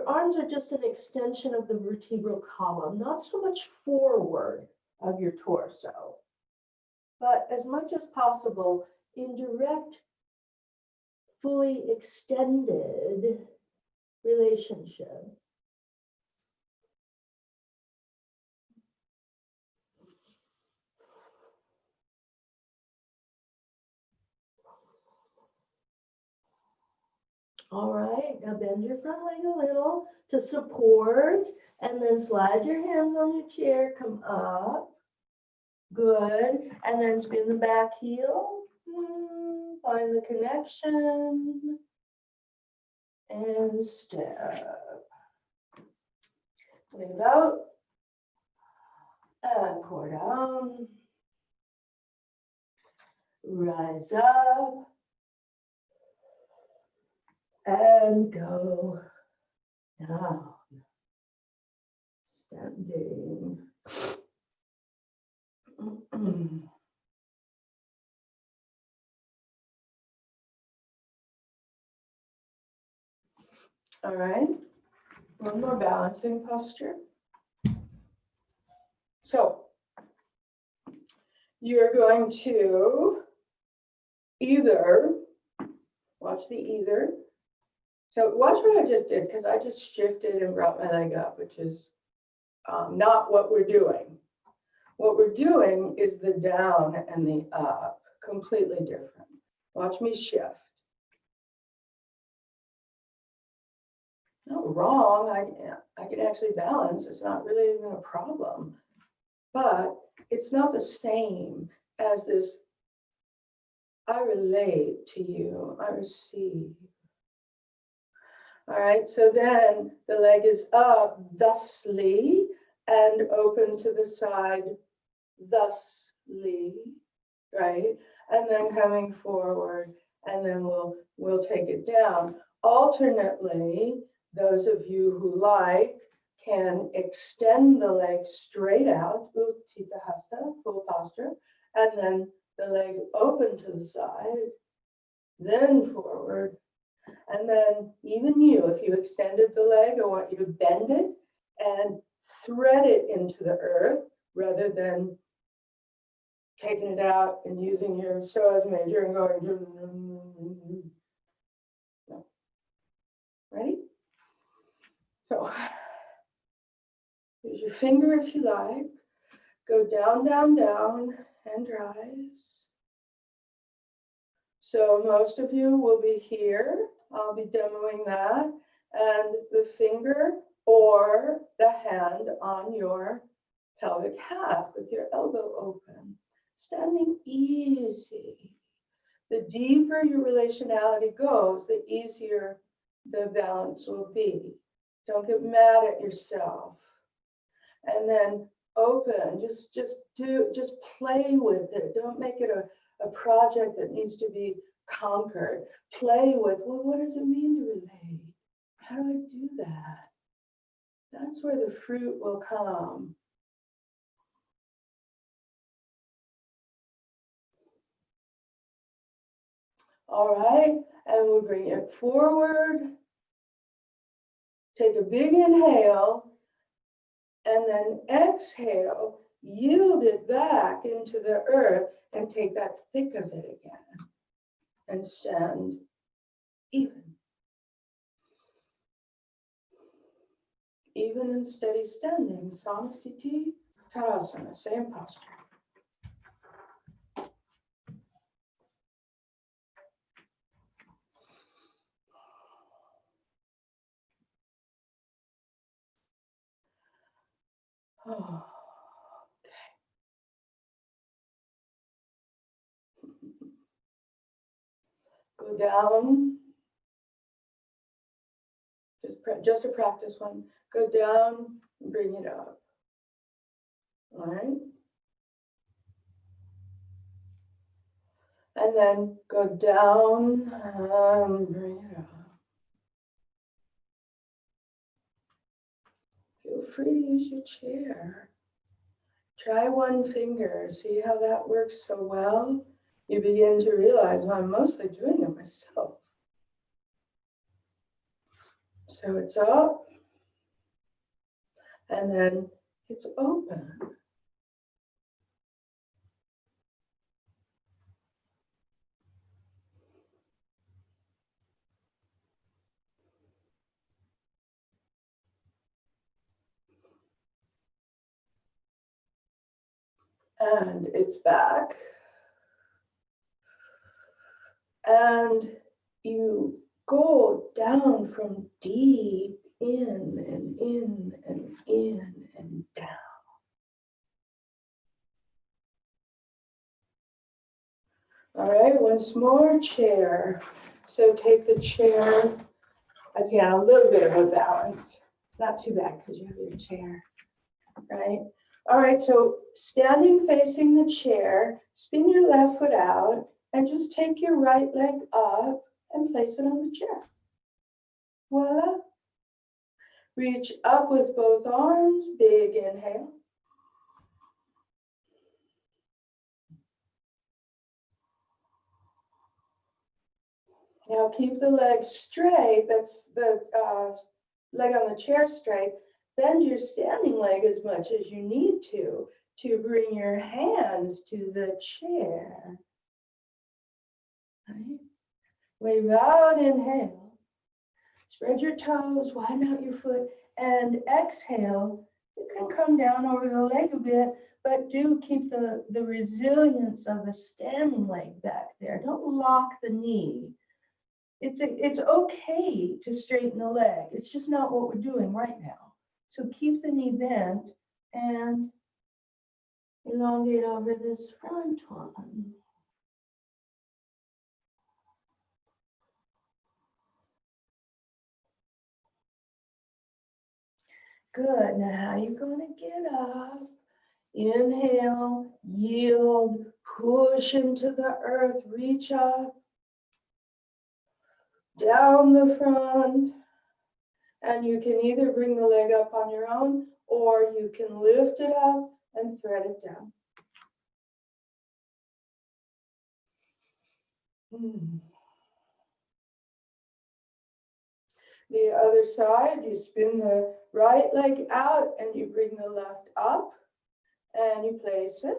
A: arms are just an extension of the vertebral column, not so much forward of your torso, but as much as possible in direct, fully extended relationship. All right, now bend your front leg a little to support, and then slide your hands on your chair, come up. Good, and then spin the back heel. Find the connection. And step. Leave out. And pour down. Rise up. And go down. Standing. All right, one more balancing posture. So you're going to either, watch the either. So watch what I just did, because I just shifted and brought my leg up, which is not what we're doing. What we're doing is the down and the up, completely different. Watch me shift. Not wrong, I can actually balance, it's not really even a problem, but it's not the same as this, I relate to you, I receive. All right, so then the leg is up thusly and open to the side thusly, right? And then coming forward, and then we'll take it down. Alternately, those of you who like can extend the leg straight out, Utthita Hasta, full posture, and then the leg open to the side, then forward. And then even you, if you extended the leg, I want you to bend it and thread it into the earth rather than taking it out and using your psoas major and going. No. Ready? So use your finger if you like. Go down, down, down, and rise. So most of you will be here. I'll be demoing that. And the finger or the hand on your pelvic half with your elbow open. Standing easy. The deeper your relationality goes, the easier the balance will be. Don't get mad at yourself. And then open, just play with it. Don't make it a project that needs to be conquered. Play with, well, what does it mean to relate? How do I do that? That's where the fruit will come. All right, and we'll bring it forward. Take a big inhale, and then exhale, yield it back into the earth, and take that thick of it again. And stand even. Even and steady standing, Samastiti, Tadasana, same posture. Oh, okay. Go down. Just a practice one. Go down and bring it up. All right. And then go down and bring it up. Feel free to use your chair. Try one finger. See how that works so well? You begin to realize, well, I'm mostly doing it myself. So it's up. And then it's open. And it's back. And you go down from deep in and in and in and down. All right, once more, chair. So take the chair, again, a little bit of a balance. Not too bad because you have your chair, right? All right, so standing facing the chair, spin your left foot out and just take your right leg up and place it on the chair. Voila. Reach up with both arms, big inhale. Now keep the leg straight, that's the leg on the chair straight. Bend your standing leg as much as you need to bring your hands to the chair. Right? Wave out, inhale. Spread your toes, widen out your foot, and exhale. You can come down over the leg a bit, but do keep the resilience of the standing leg back there. Don't lock the knee. It's okay to straighten the leg. It's just not what we're doing right now. So keep the knee bent and elongate over this front one. Good. Now how are you going to get up? Inhale, yield, push into the earth, reach up, down the front. And you can either bring the leg up on your own or you can lift it up and thread it down. The other side, you spin the right leg out and you bring the left up and you place it.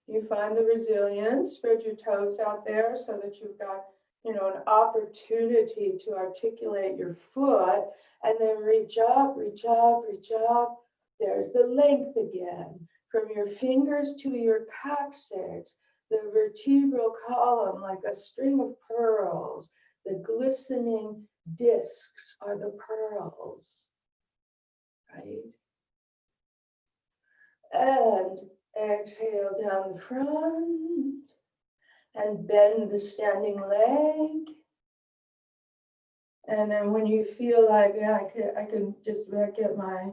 A: You find the resilience, spread your toes out there so that you've got, an opportunity to articulate your foot, and then reach up, reach up, reach up. There's the length again, from your fingers to your coccyx, the vertebral column like a string of pearls. The glistening discs are the pearls, right? And exhale down the front and bend the standing leg. And then when you feel like, yeah, I can just get my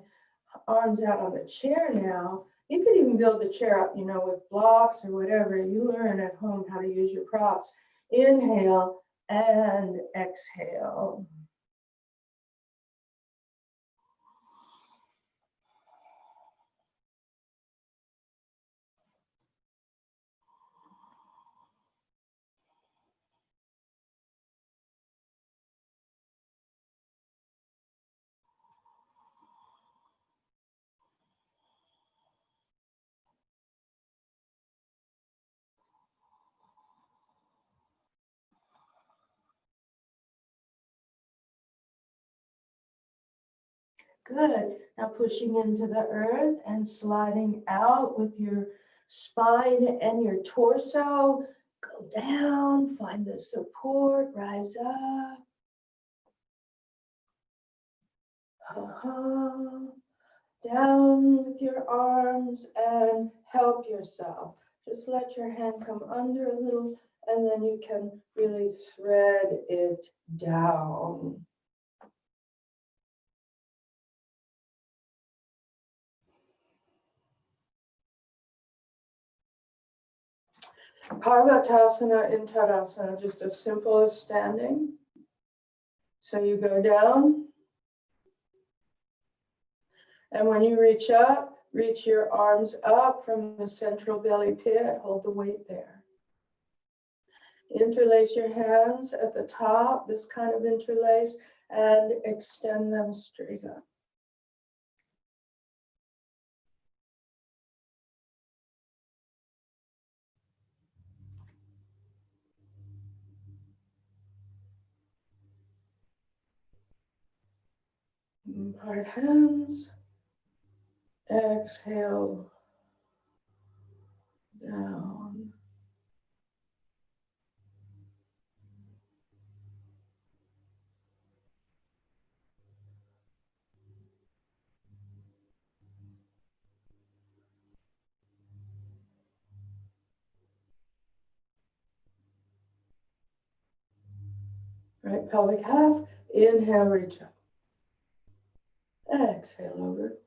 A: arms out on the chair now, you could even build the chair up, with blocks or whatever. You learn at home how to use your props. Inhale and exhale. Good. Now pushing into the earth and sliding out with your spine and your torso. Go down, find the support, rise up. Down with your arms and help yourself. Just let your hand come under a little and then you can really thread it down. Parvatasana in Tadasana, just as simple as standing. So you go down. And when you reach up, reach your arms up from the central belly pit, hold the weight there. Interlace your hands at the top, this kind of interlace, and extend them straight up. Part hands, exhale, down. Right pelvic half, inhale, reach up. Exhale over.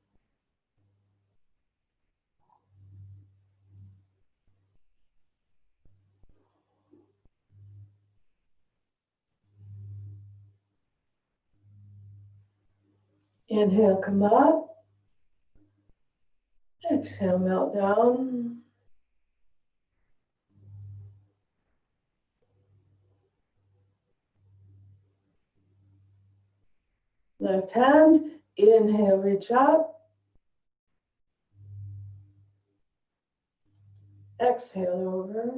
A: Inhale, come up. Exhale, melt down. Left hand, inhale, reach up. Exhale over.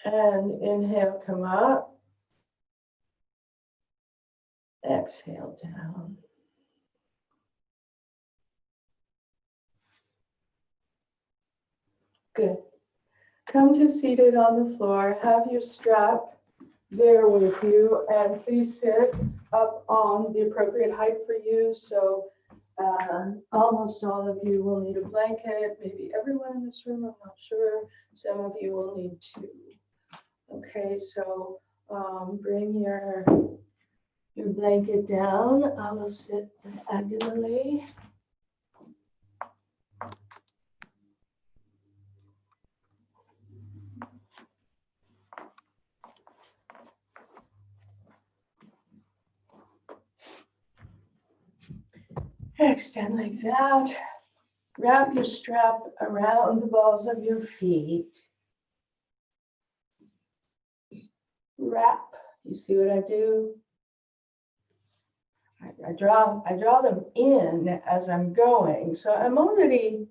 A: And inhale, come up. Exhale down. Good. Come to seated on the floor. Have your strap there with you, and please sit up on the appropriate height for you. So almost all of you will need a blanket. Maybe everyone in this room, I'm not sure. Some of you will need two. Okay, so bring your blanket down. I will sit diagonally. Extend legs out. Wrap your strap around the balls of your feet. Wrap. You see what I do? I draw them in as I'm going. So I'm already,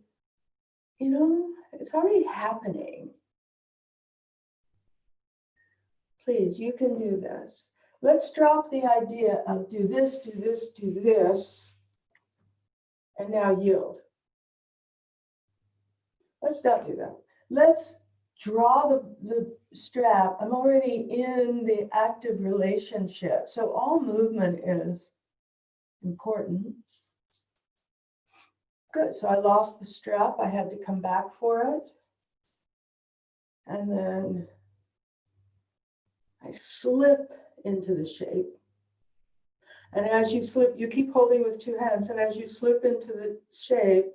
A: it's already happening. Please, you can do this. Let's drop the idea of do this, do this, do this, and now yield. Let's not do that. Let's draw the strap. I'm already in the active relationship. So all movement is important. Good. So I lost the strap. I had to come back for it. And then I slip into the shape. And as you slip, you keep holding with two hands. And as you slip into the shape,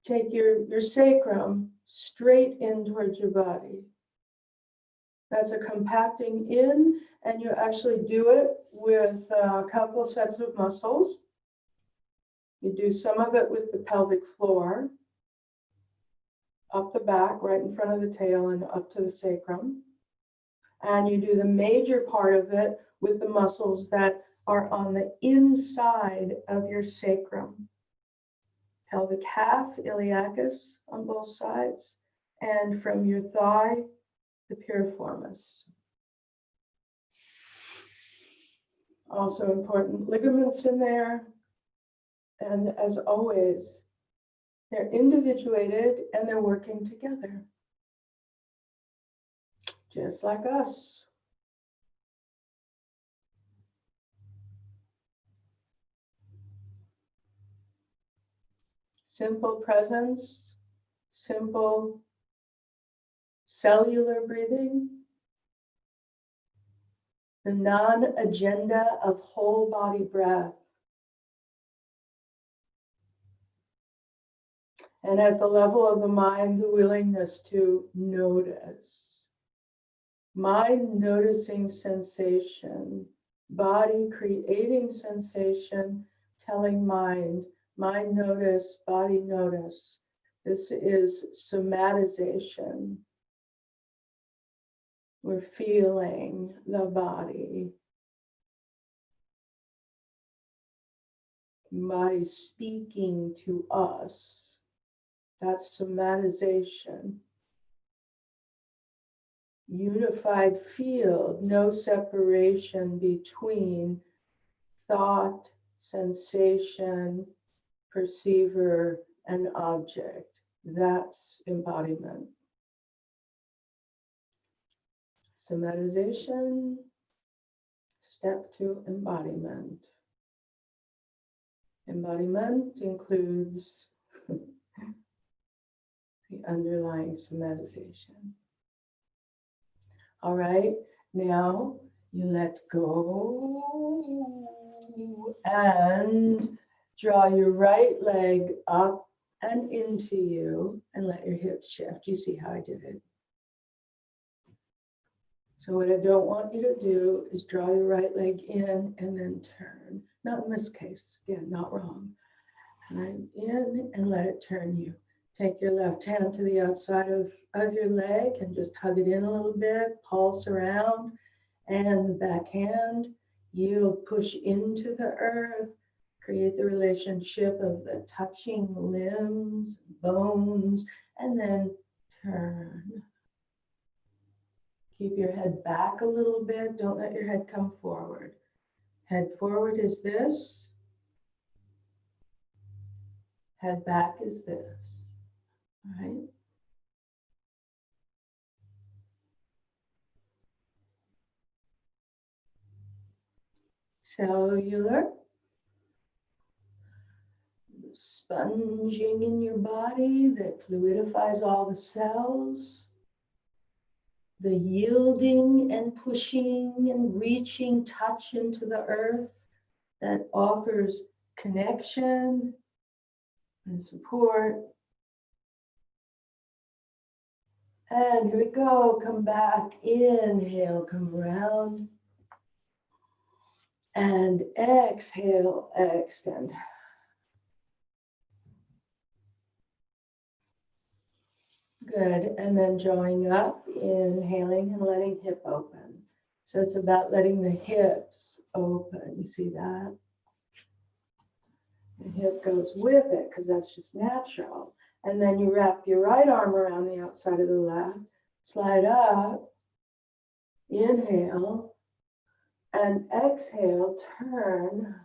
A: take your sacrum straight in towards your body. That's a compacting in, and you actually do it with a couple of sets of muscles. You do some of it with the pelvic floor, up the back, right in front of the tail and up to the sacrum. And you do the major part of it with the muscles that are on the inside of your sacrum. Pelvic half, iliacus on both sides, and from your thigh, the piriformis. Also important ligaments in there. And as always, they're individuated and they're working together. Just like us. Simple presence, simple cellular breathing, the non-agenda of whole body breath. And at the level of the mind, the willingness to notice. Mind noticing sensation, body creating sensation, telling mind, mind notice, body notice. This is somatization. We're feeling the body. Body speaking to us. That's somatization. Unified field, no separation between thought, sensation, perceiver, and object. That's embodiment. Somatization, step to embodiment. Embodiment includes the underlying somatization. All right, now you let go and draw your right leg up and into you and let your hips shift. You see how I did it? So what I don't want you to do is draw your right leg in and then turn. Not in this case, again, not wrong. I'm in and let it turn you. Take your left hand to the outside of your leg and just hug it in a little bit, pulse around, and the back hand, you'll push into the earth, create the relationship of the touching limbs, bones, and then turn. Keep your head back a little bit. Don't let your head come forward. Head forward is this. Head back is this. All right. Cellular. Sponging in your body that fluidifies all the cells. The yielding and pushing and reaching touch into the earth that offers connection and support. And here we go, come back, inhale, come around. And exhale, extend. Good, and then drawing up, inhaling and letting hip open. So it's about letting the hips open, you see that? The hip goes with it because that's just natural. And then you wrap your right arm around the outside of the left, slide up, inhale, and exhale, turn.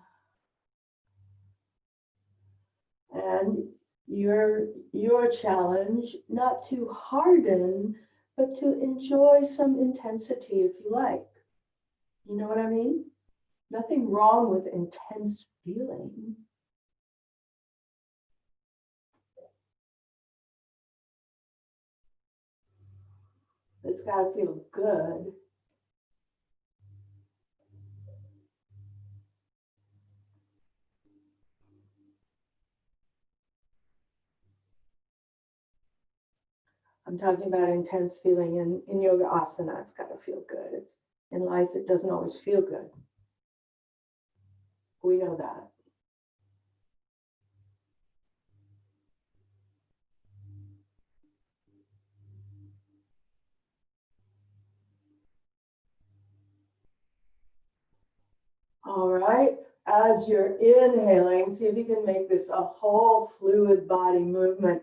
A: And your challenge, not to harden, but to enjoy some intensity if you like. You know what I mean? Nothing wrong with intense feeling. It's got to feel good. I'm talking about intense feeling in yoga asana. It's got to feel good. It's, in life, it doesn't always feel good. We know that. All right, as you're inhaling, see if you can make this a whole fluid body movement,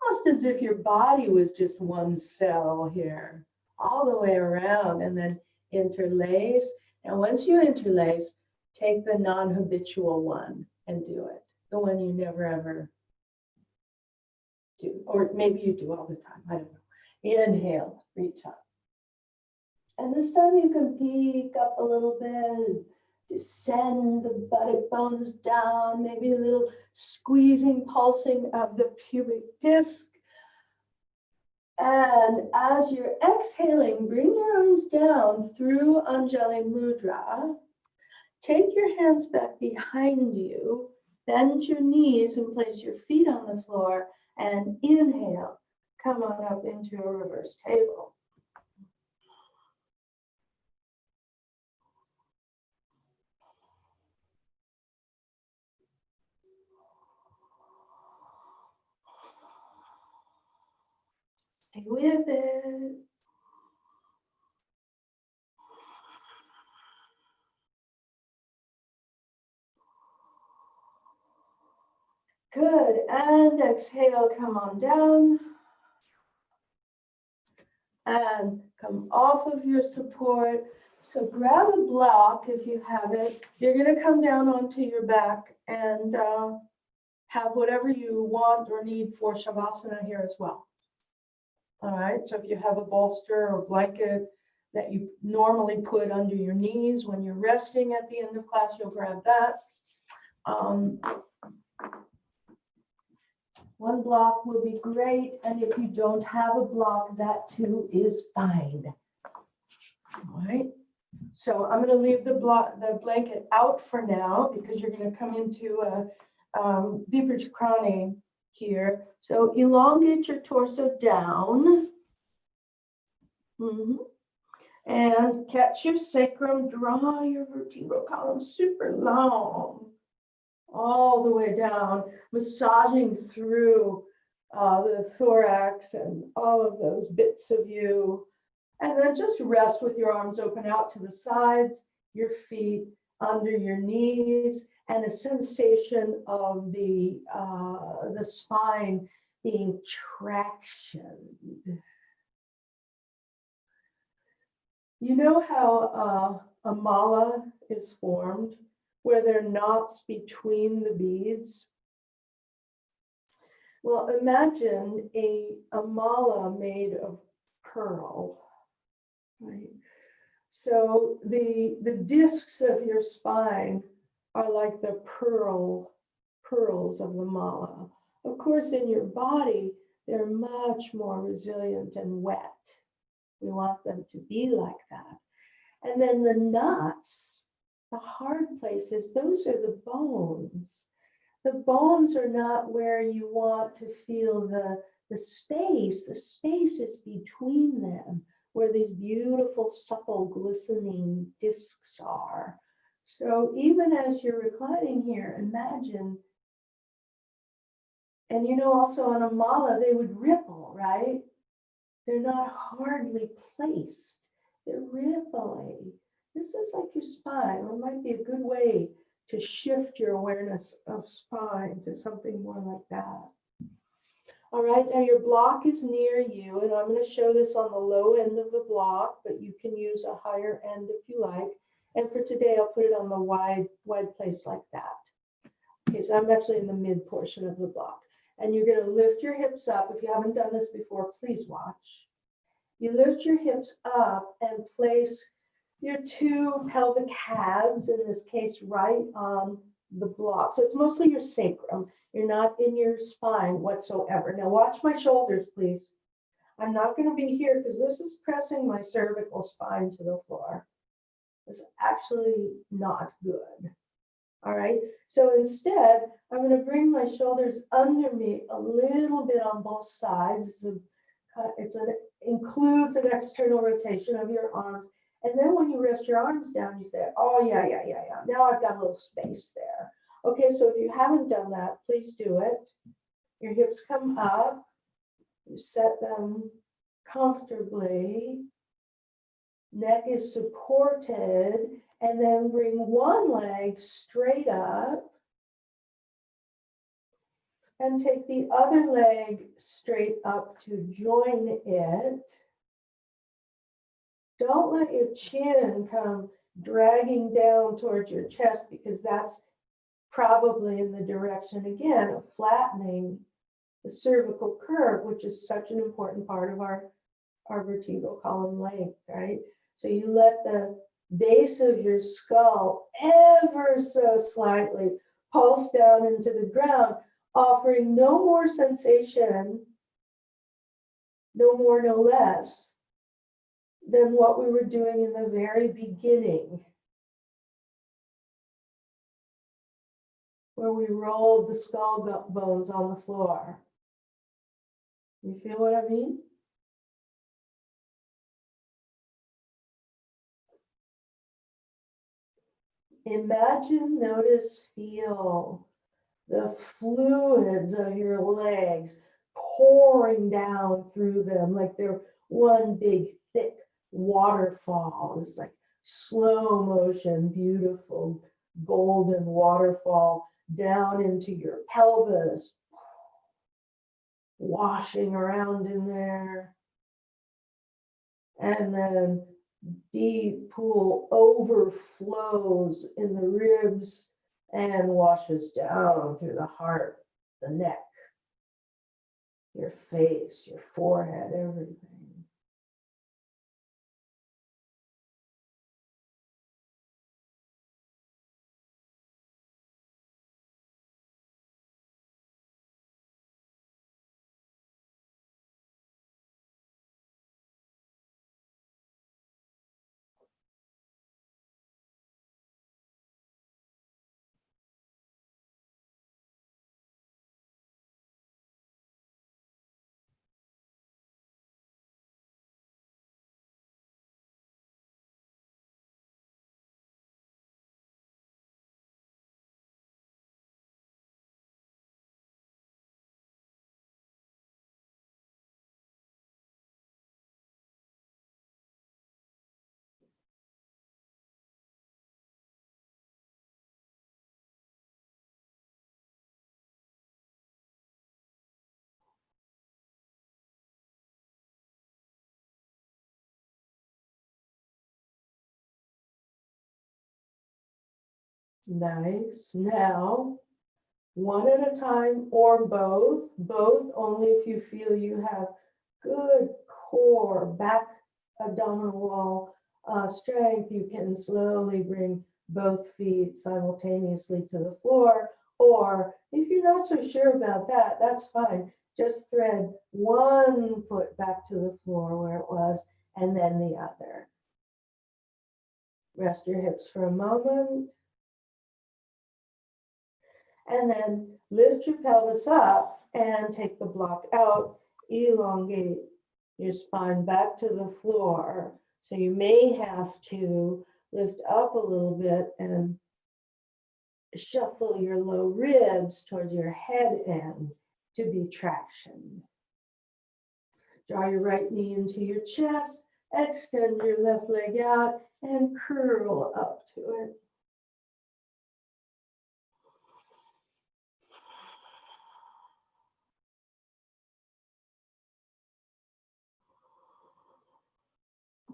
A: almost as if your body was just one cell here, all the way around, and then interlace. And once you interlace, take the non-habitual one and do it, the one you never ever do, or maybe you do all the time, I don't know. Inhale, reach up. And this time you can peek up a little bit, descend the buttock bones down, maybe a little squeezing, pulsing of the pubic disc. And as you're exhaling, bring your arms down through Anjali Mudra. Take your hands back behind you, bend your knees and place your feet on the floor, and inhale, come on up into a reverse table. Stay with it. Good, and exhale, come on down. And come off of your support. So grab a block if you have it. You're gonna come down onto your back and have whatever you want or need for shavasana here as well. All right, so if you have a bolster or blanket that you normally put under your knees when you're resting at the end of class, you'll grab that. One block will be great, and if you don't have a block, that too is fine. All right, so I'm going to leave the blanket out for now because you're going to come into a Vipachakrani here. So elongate your torso down. And catch your sacrum, draw your vertebral column super long, all the way down, massaging through the thorax and all of those bits of you. And then just rest with your arms open out to the sides, your feet under your knees, and a sensation of the spine being tractioned. You know how a mala is formed, where there are knots between the beads? Well, imagine a mala made of pearl, right? So the discs of your spine are like the pearls of the mala. Of course, in your body, they're much more resilient and wet. We want them to be like that. And then the knots, the hard places, those are the bones. The bones are not where you want to feel the space. The space is between them, where these beautiful, supple, glistening discs are. So even as you're reclining here, imagine, and you know, also on a mala, they would ripple, right? They're not hardly placed. They're rippling. This is like your spine. It might be a good way to shift your awareness of spine to something more like that. All right, now your block is near you, and I'm going to show this on the low end of the block, but you can use a higher end if you like. And for today, I'll put it on the wide place like that. Okay, so I'm actually in the mid portion of the block. And you're going to lift your hips up. If you haven't done this before, please watch. You lift your hips up and place your two pelvic halves, in this case, right on the block. So it's mostly your sacrum. You're not in your spine whatsoever. Now watch my shoulders, please. I'm not going to be here because this is pressing my cervical spine to the floor. It's actually not good. All right, so instead, I'm going to bring my shoulders under me a little bit on both sides. It includes an external rotation of your arms. And then when you rest your arms down, you say, oh, yeah. Now I've got a little space there. Okay, so if you haven't done that, please do it. Your hips come up. You set them comfortably. Neck is supported. And then bring one leg straight up. And take the other leg straight up to join it. Don't let your chin come dragging down towards your chest, because that's probably in the direction, again, of flattening the cervical curve, which is such an important part of our vertebral column length, right? So you let the base of your skull ever so slightly pulse down into the ground, offering no more sensation no more, no less than what we were doing in the very beginning, where we rolled the skull bones on the floor. You feel what I mean? Imagine, notice, feel the fluids of your legs pouring down through them like they're one big thick waterfall. It's like slow motion, beautiful golden waterfall down into your pelvis, washing around in there. And then deep pool overflows in the ribs and washes down through the heart, the neck, your face, your forehead, everything. Nice. Now, one at a time or both only if you feel you have good core, back abdominal wall strength. You can slowly bring both feet simultaneously to the floor, or if you're not so sure about that, that's fine. Just thread one foot back to the floor where it was, and then the other. Rest your hips for a moment. And then lift your pelvis up and take the block out. Elongate your spine back to the floor. So you may have to lift up a little bit and shuffle your low ribs towards your head end to be traction. Draw your right knee into your chest, extend your left leg out and curl up to it.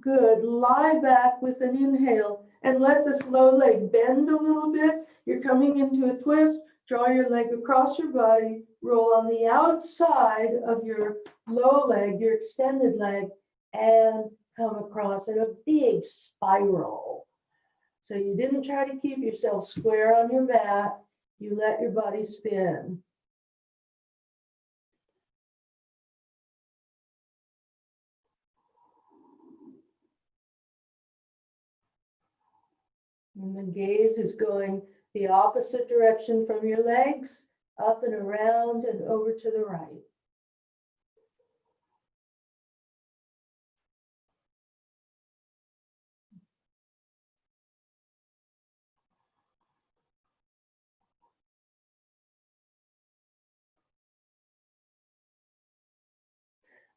A: Good. Lie back with an inhale and let this low leg bend a little bit. You're coming into a twist. Draw your leg across your body. Roll on the outside of your low leg, your extended leg, and come across in a big spiral. So you didn't try to keep yourself square on your mat. You let your body spin. And the gaze is going the opposite direction from your legs, up and around and over to the right.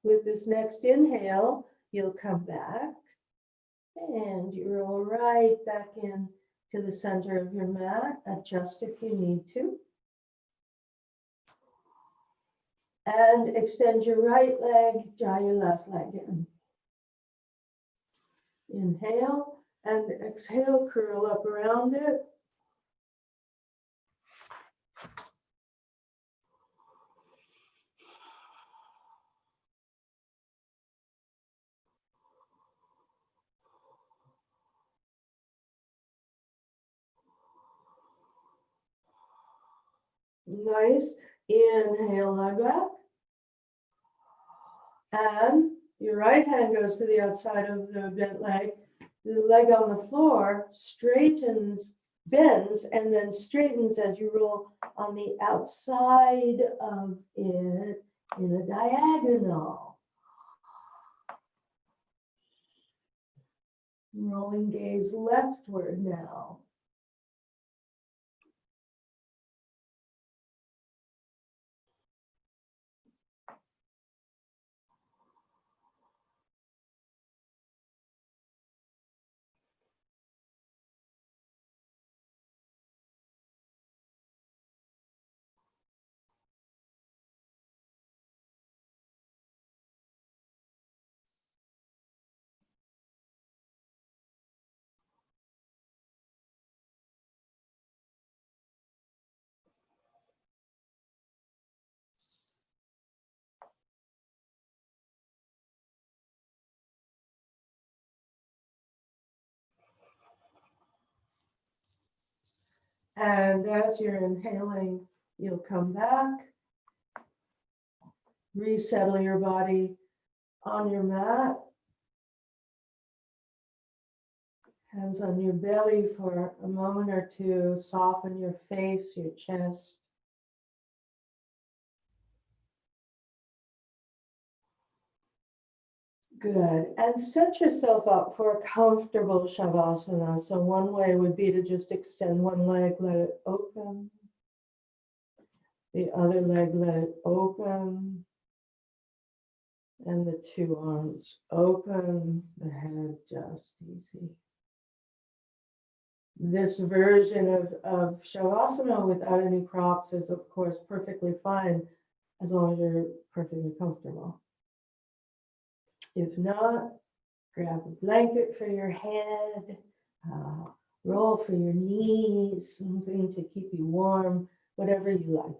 A: With this next inhale, you'll come back and you roll right back in to the center of your mat. Adjust if you need to. And extend your right leg, draw your left leg in. Inhale and exhale, curl up around it. Nice. Inhale, lie back. And your right hand goes to the outside of the bent leg. The leg on the floor straightens, bends, and then straightens as you roll on the outside of it in a diagonal. Rolling gaze leftward now. And as you're inhaling, you'll come back, resettle your body on your mat, hands on your belly for a moment or two, soften your face, your chest. Good. And set yourself up for a comfortable shavasana. So one way would be to just extend one leg, let it open. The other leg, let it open. And the two arms open, the head just easy. This version of shavasana without any props is, of course, perfectly fine as long as you're perfectly comfortable. If not, grab a blanket for your head, roll for your knees, something to keep you warm, whatever you like.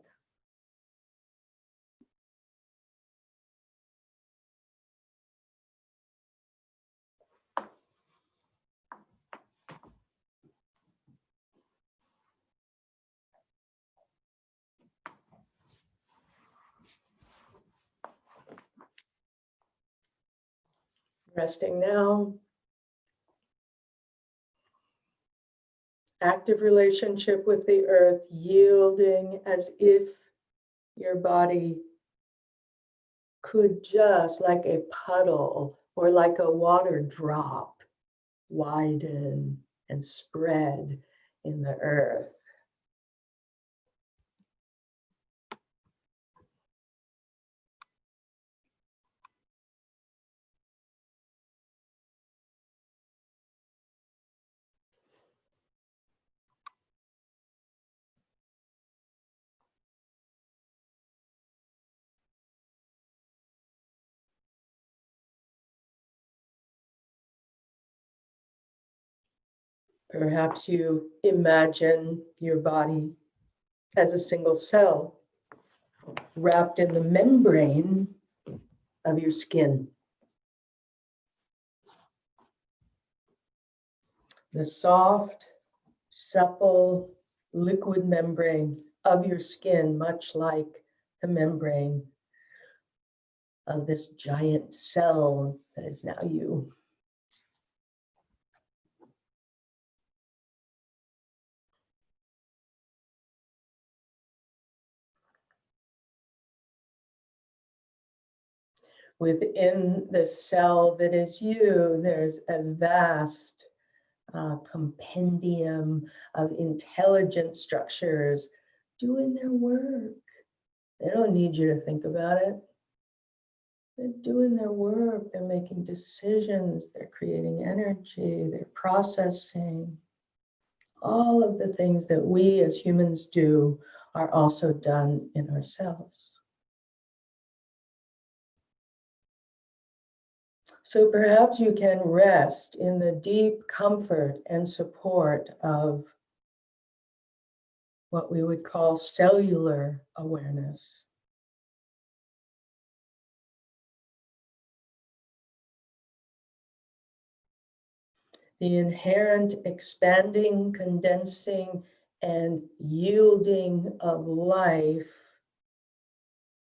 A: Resting now. Active relationship with the earth, yielding as if your body could just, like a puddle or like a water drop, widen and spread in the earth. Perhaps you imagine your body as a single cell wrapped in the membrane of your skin. The soft, supple, liquid membrane of your skin, much like the membrane of this giant cell that is now you. Within the cell that is you, there's a vast compendium of intelligent structures doing their work. They don't need you to think about it. They're doing their work. They're making decisions. They're creating energy. They're processing. All of the things that we as humans do are also done in ourselves. So perhaps you can rest in the deep comfort and support of what we would call cellular awareness. The inherent expanding, condensing, and yielding of life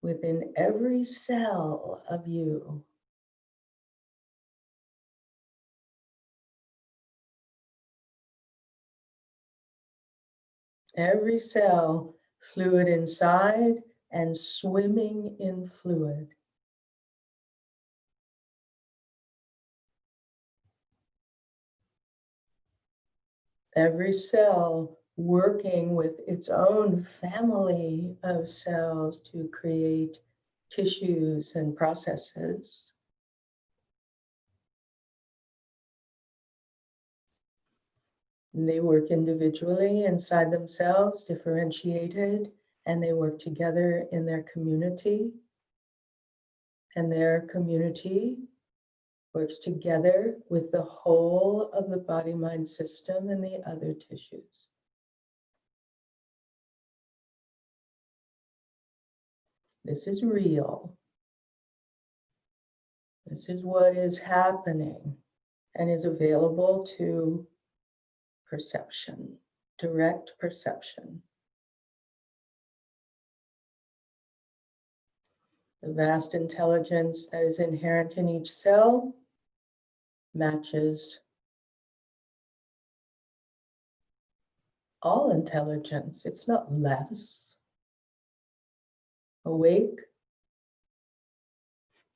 A: within every cell of you. Every cell, fluid inside and swimming in fluid. Every cell working with its own family of cells to create tissues and processes. And they work individually inside themselves, differentiated, and they work together in their community. And their community works together with the whole of the body-mind system and the other tissues. This is real. This is what is happening and is available to perception, direct perception. The vast intelligence that is inherent in each cell matches all intelligence. It's not less. Awake,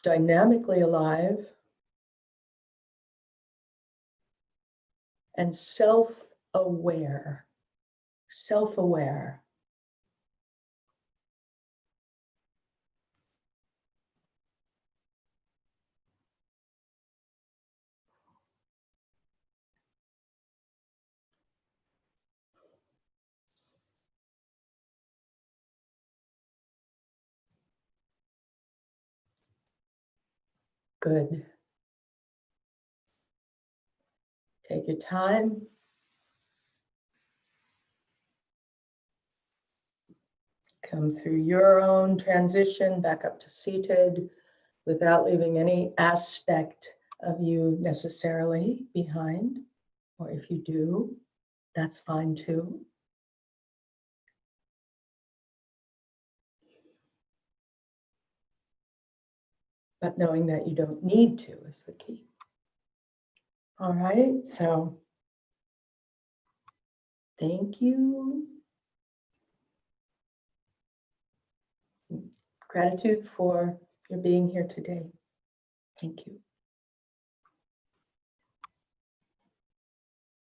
A: dynamically alive, and self-aware. Self-aware. Good. Take your time. Come through your own transition back up to seated without leaving any aspect of you necessarily behind. Or if you do, that's fine too. But knowing that you don't need to is the key. All right, so thank you. Gratitude for your being here today. Thank you.